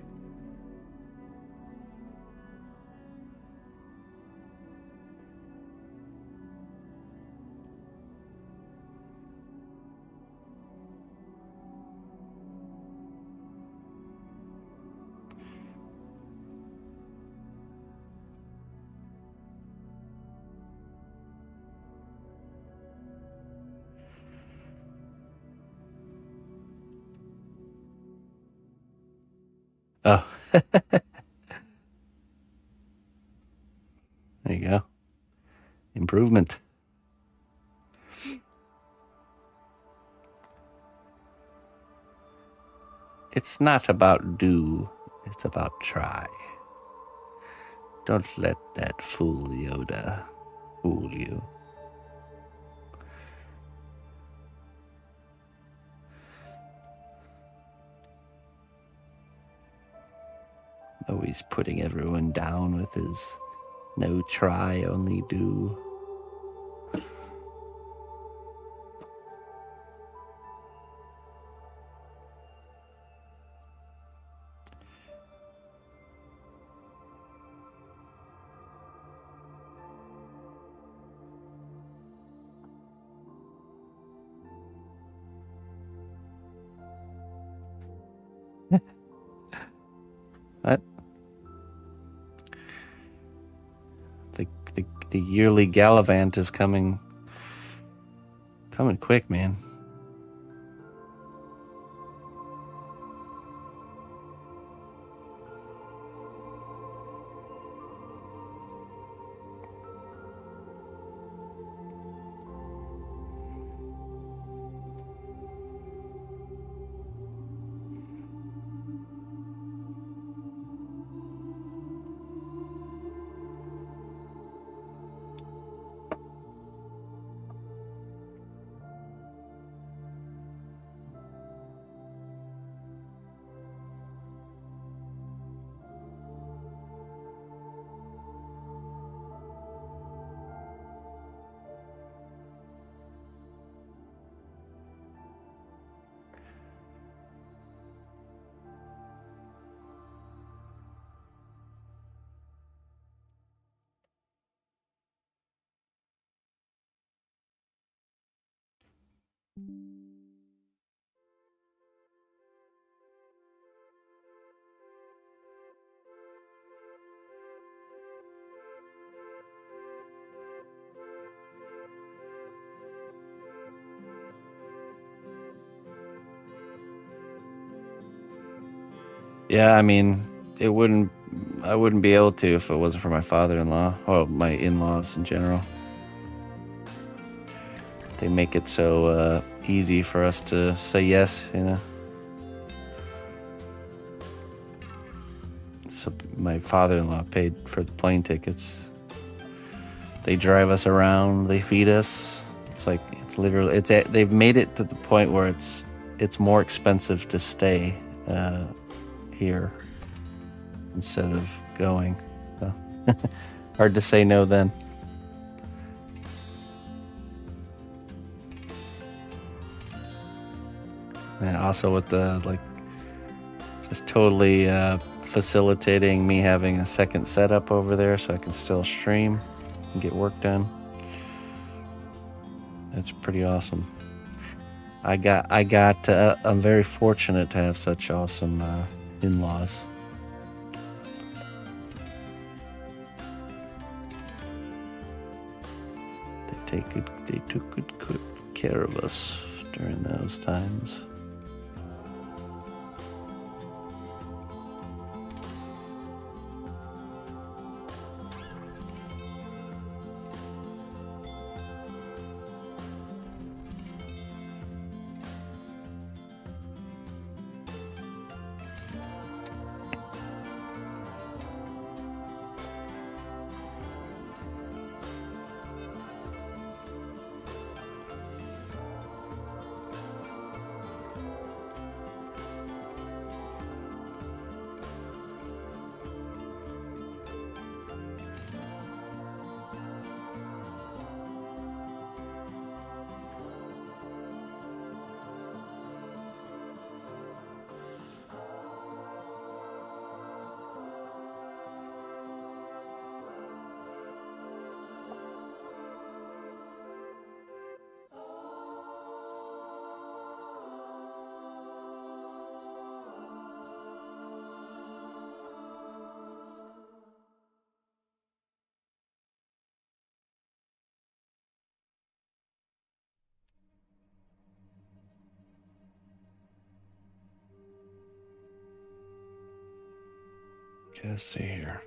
Oh. There you go. Improvement. It's not about do, it's about try. Don't let that fool Yoda fool you. Always putting everyone down with his no try, only do. What? The yearly Gallivant is coming quick, man. Yeah, I mean, I wouldn't be able to if it wasn't for my father-in-law, or my in-laws in general. They make it so easy for us to say yes, you know. So my father-in-law paid for the plane tickets. They drive us around. They feed us. It's like it's literally they've made it to the point where it's more expensive to stay here instead of going. So hard to say no then. And also with the just totally facilitating me having a second setup over there so I can still stream and get work done. That's pretty awesome. I'm very fortunate to have such awesome in-laws. They took good care of us during those times. Let's see here.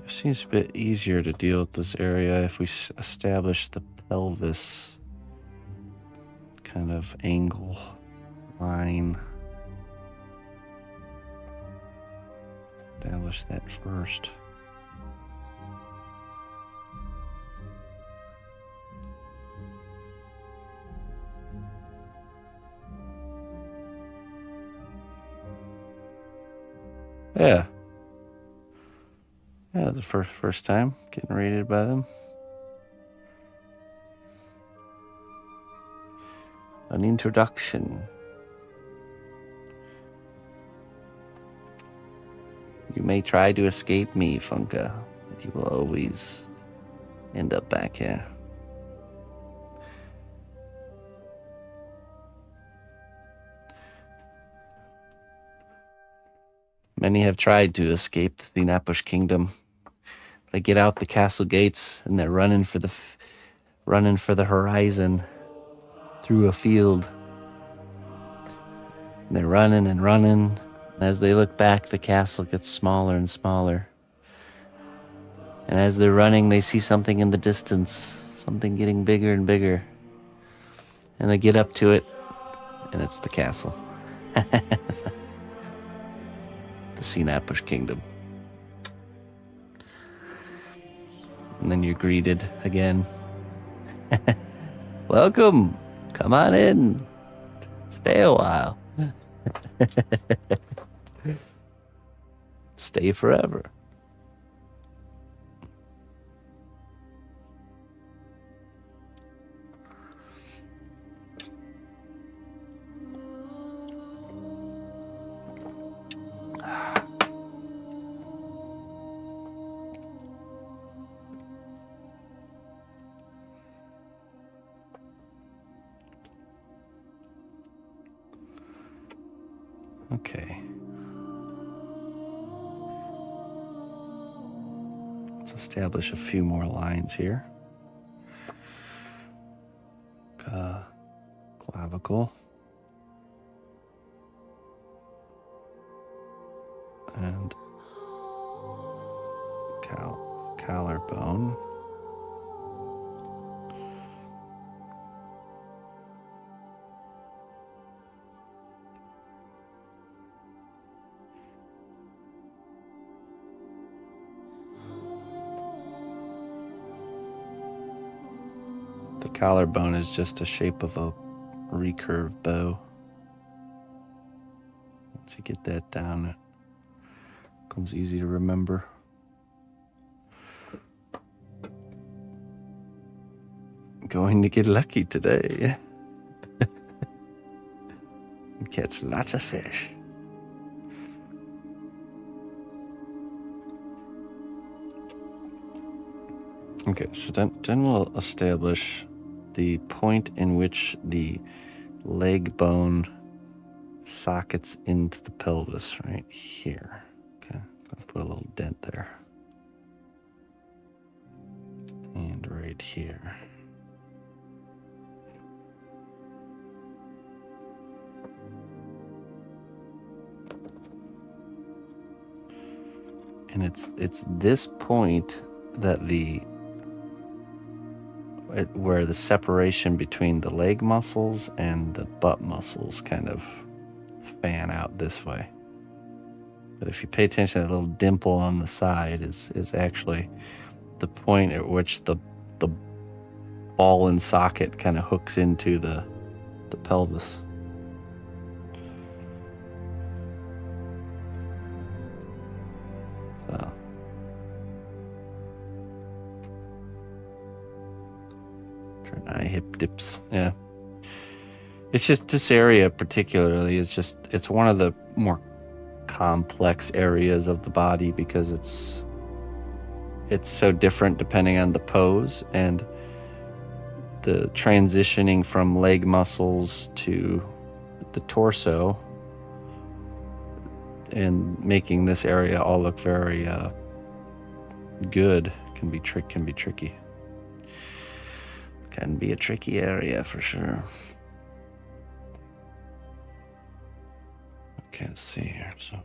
Seems a bit easier to deal with this area if we establish the pelvis kind of angle line. Establish that first. Yeah. Yeah, the first time getting rated by them. An introduction. You may try to escape me, Funka, but you will always end up back here. Many have tried to escape the cnotbusch kingdom. They get out the castle gates and they're running for the horizon through a field. And they're running and running. And as they look back, the castle gets smaller and smaller. And as they're running, they see something in the distance, something getting bigger and bigger. And they get up to it, and it's the castle. The cnotbusch kingdom. And then you're greeted again. Welcome. Come on in. Stay a while. Stay forever. Okay. Let's establish a few more lines here. Clavicle. And collarbone. The collarbone is just a shape of a recurved bow. Once you get that down, it becomes easy to remember. Going to get lucky today. Catch lots of fish. Okay, so then we'll establish the point in which the leg bone sockets into the pelvis right here. Okay, I'll put a little dent there. And right here. And it's this point that where the separation between the leg muscles and the butt muscles kind of fan out this way. But if you pay attention, that little dimple on the side is actually the point at which the ball and socket kind of hooks into the pelvis. So Draenei hip dips, yeah. It's just this area particularly it's one of the more complex areas of the body because it's so different depending on the pose and the transitioning from leg muscles to the torso and making this area all look very good can be tricky. Can be a tricky area for sure. Okay, let's see here. So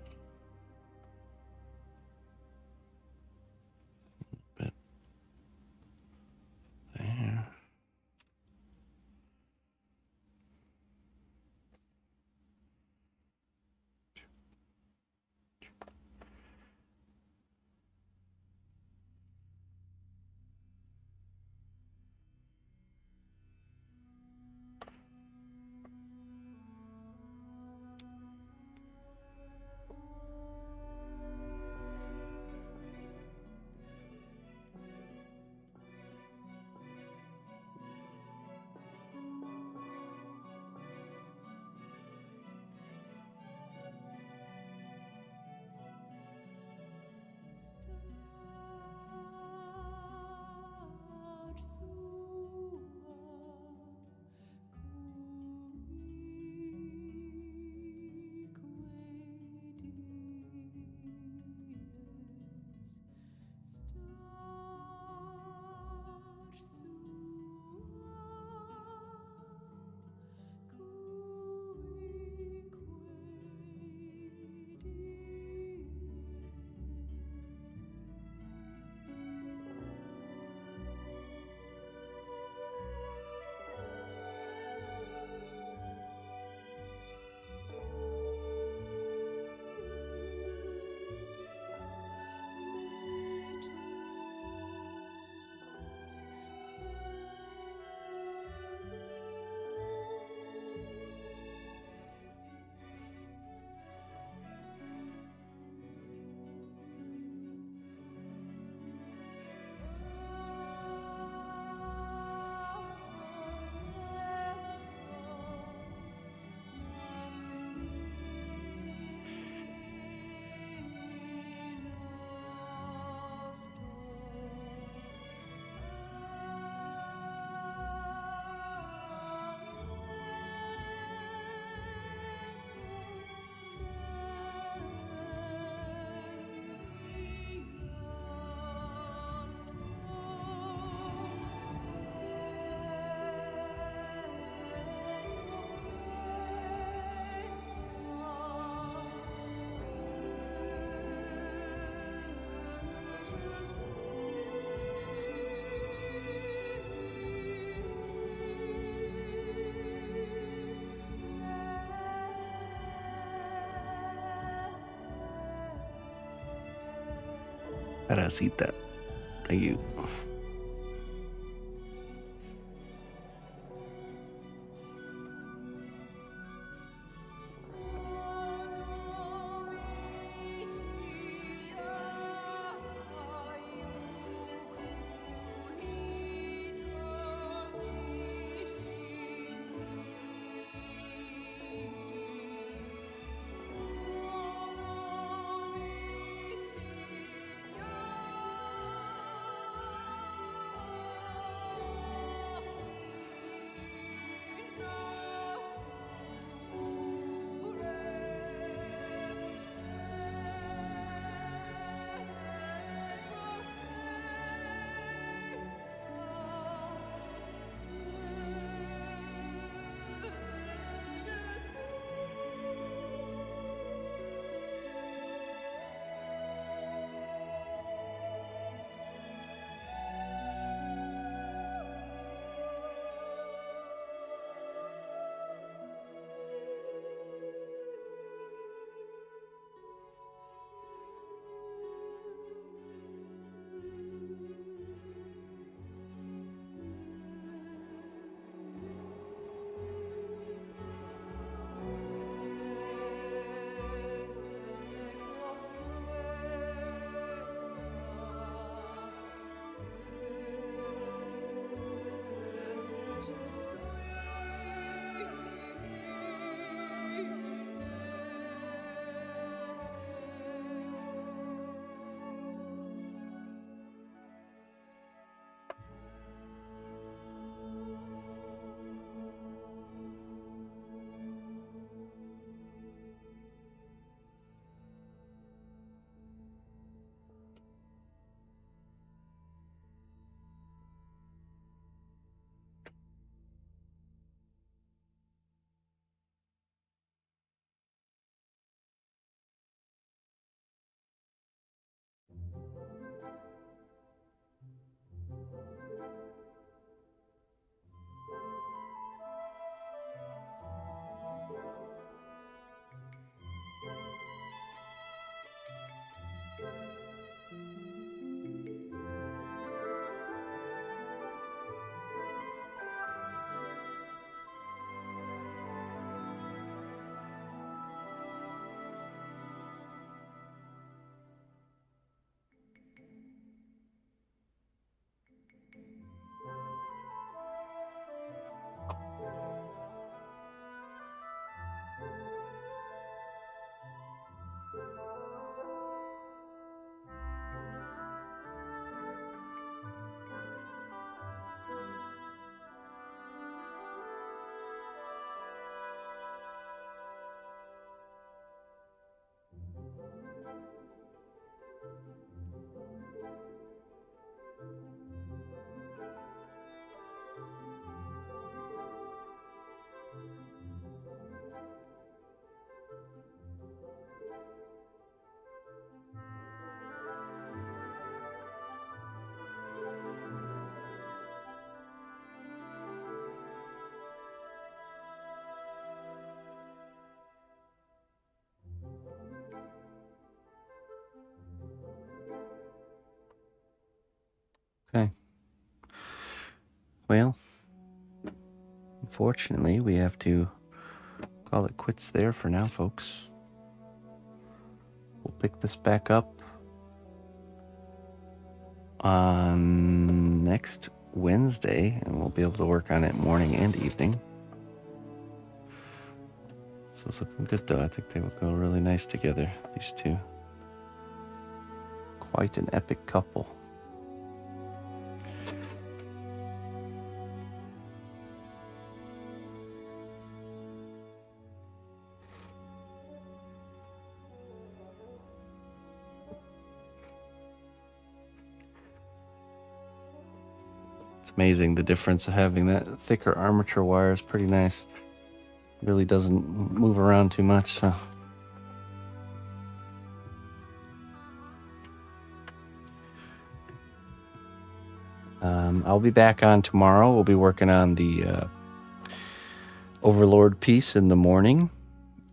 a bit there. Parasita. Thank you. Okay. Well, unfortunately, we have to call it quits there for now, folks. We'll pick this back up on next Wednesday, and we'll be able to work on it morning and evening. So it's looking good, though. I think they would go really nice together, these two. Quite an epic couple. It's amazing the difference of having that thicker armature wire is pretty nice. Really doesn't move around too much, so. I'll be back on tomorrow. We'll be working on the Overlord piece in the morning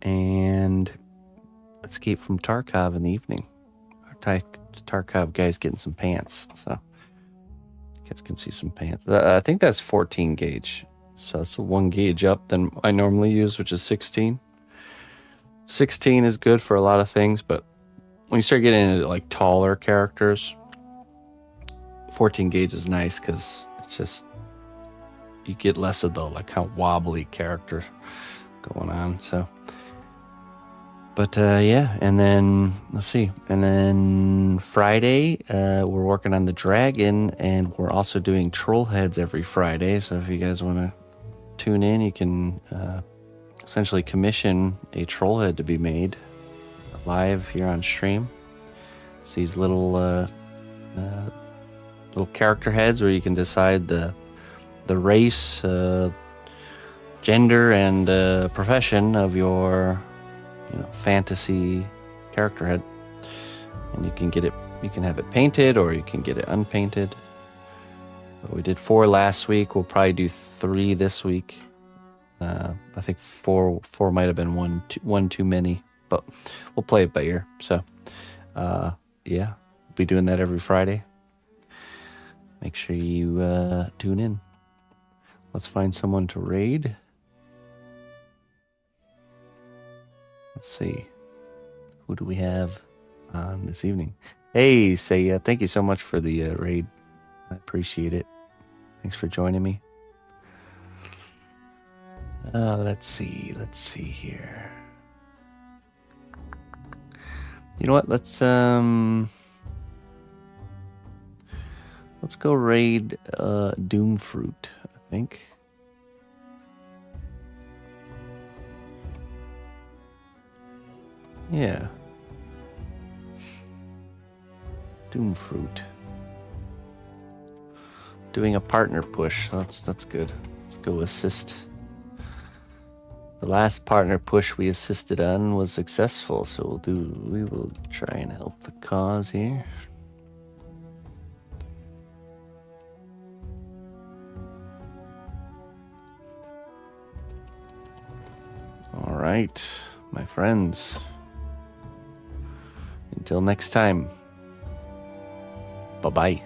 and Escape from Tarkov in the evening. Tarkov guy's getting some pants, so you guys can see some pants. I think that's 14 gauge, so that's 1 gauge up than I normally use, which is 16. 16 is good for a lot of things, but when you start getting into like taller characters, 14 gauge is nice because it's just, you get less of the like kind of wobbly character going on. So, but yeah, and then let's see, and then Friday we're working on the dragon, and we're also doing troll heads every Friday. So if you guys want to tune in, you can essentially commission a troll head to be made live here on stream. It's these little little character heads where you can decide the race, gender, and profession of your fantasy character head, and you can get it. You can have it painted, or you can get it unpainted. But we did 4 last week. We'll probably do 3 this week. I think 4 might have been one too many, but we'll play it by ear. So, yeah, we'll be doing that every Friday. Make sure you tune in. Let's find someone to raid. Let's see. Who do we have on this evening? Hey, Saya, thank you so much for the raid. I appreciate it. Thanks for joining me. Let's see here. You know what? Let's go raid Doomfruit, I think. Yeah. Doomfruit. Doing a partner push. That's good. Let's go assist. The last partner push we assisted on was successful, so we will try and help the cause here. All right, my friends. Until next time. Bye-bye.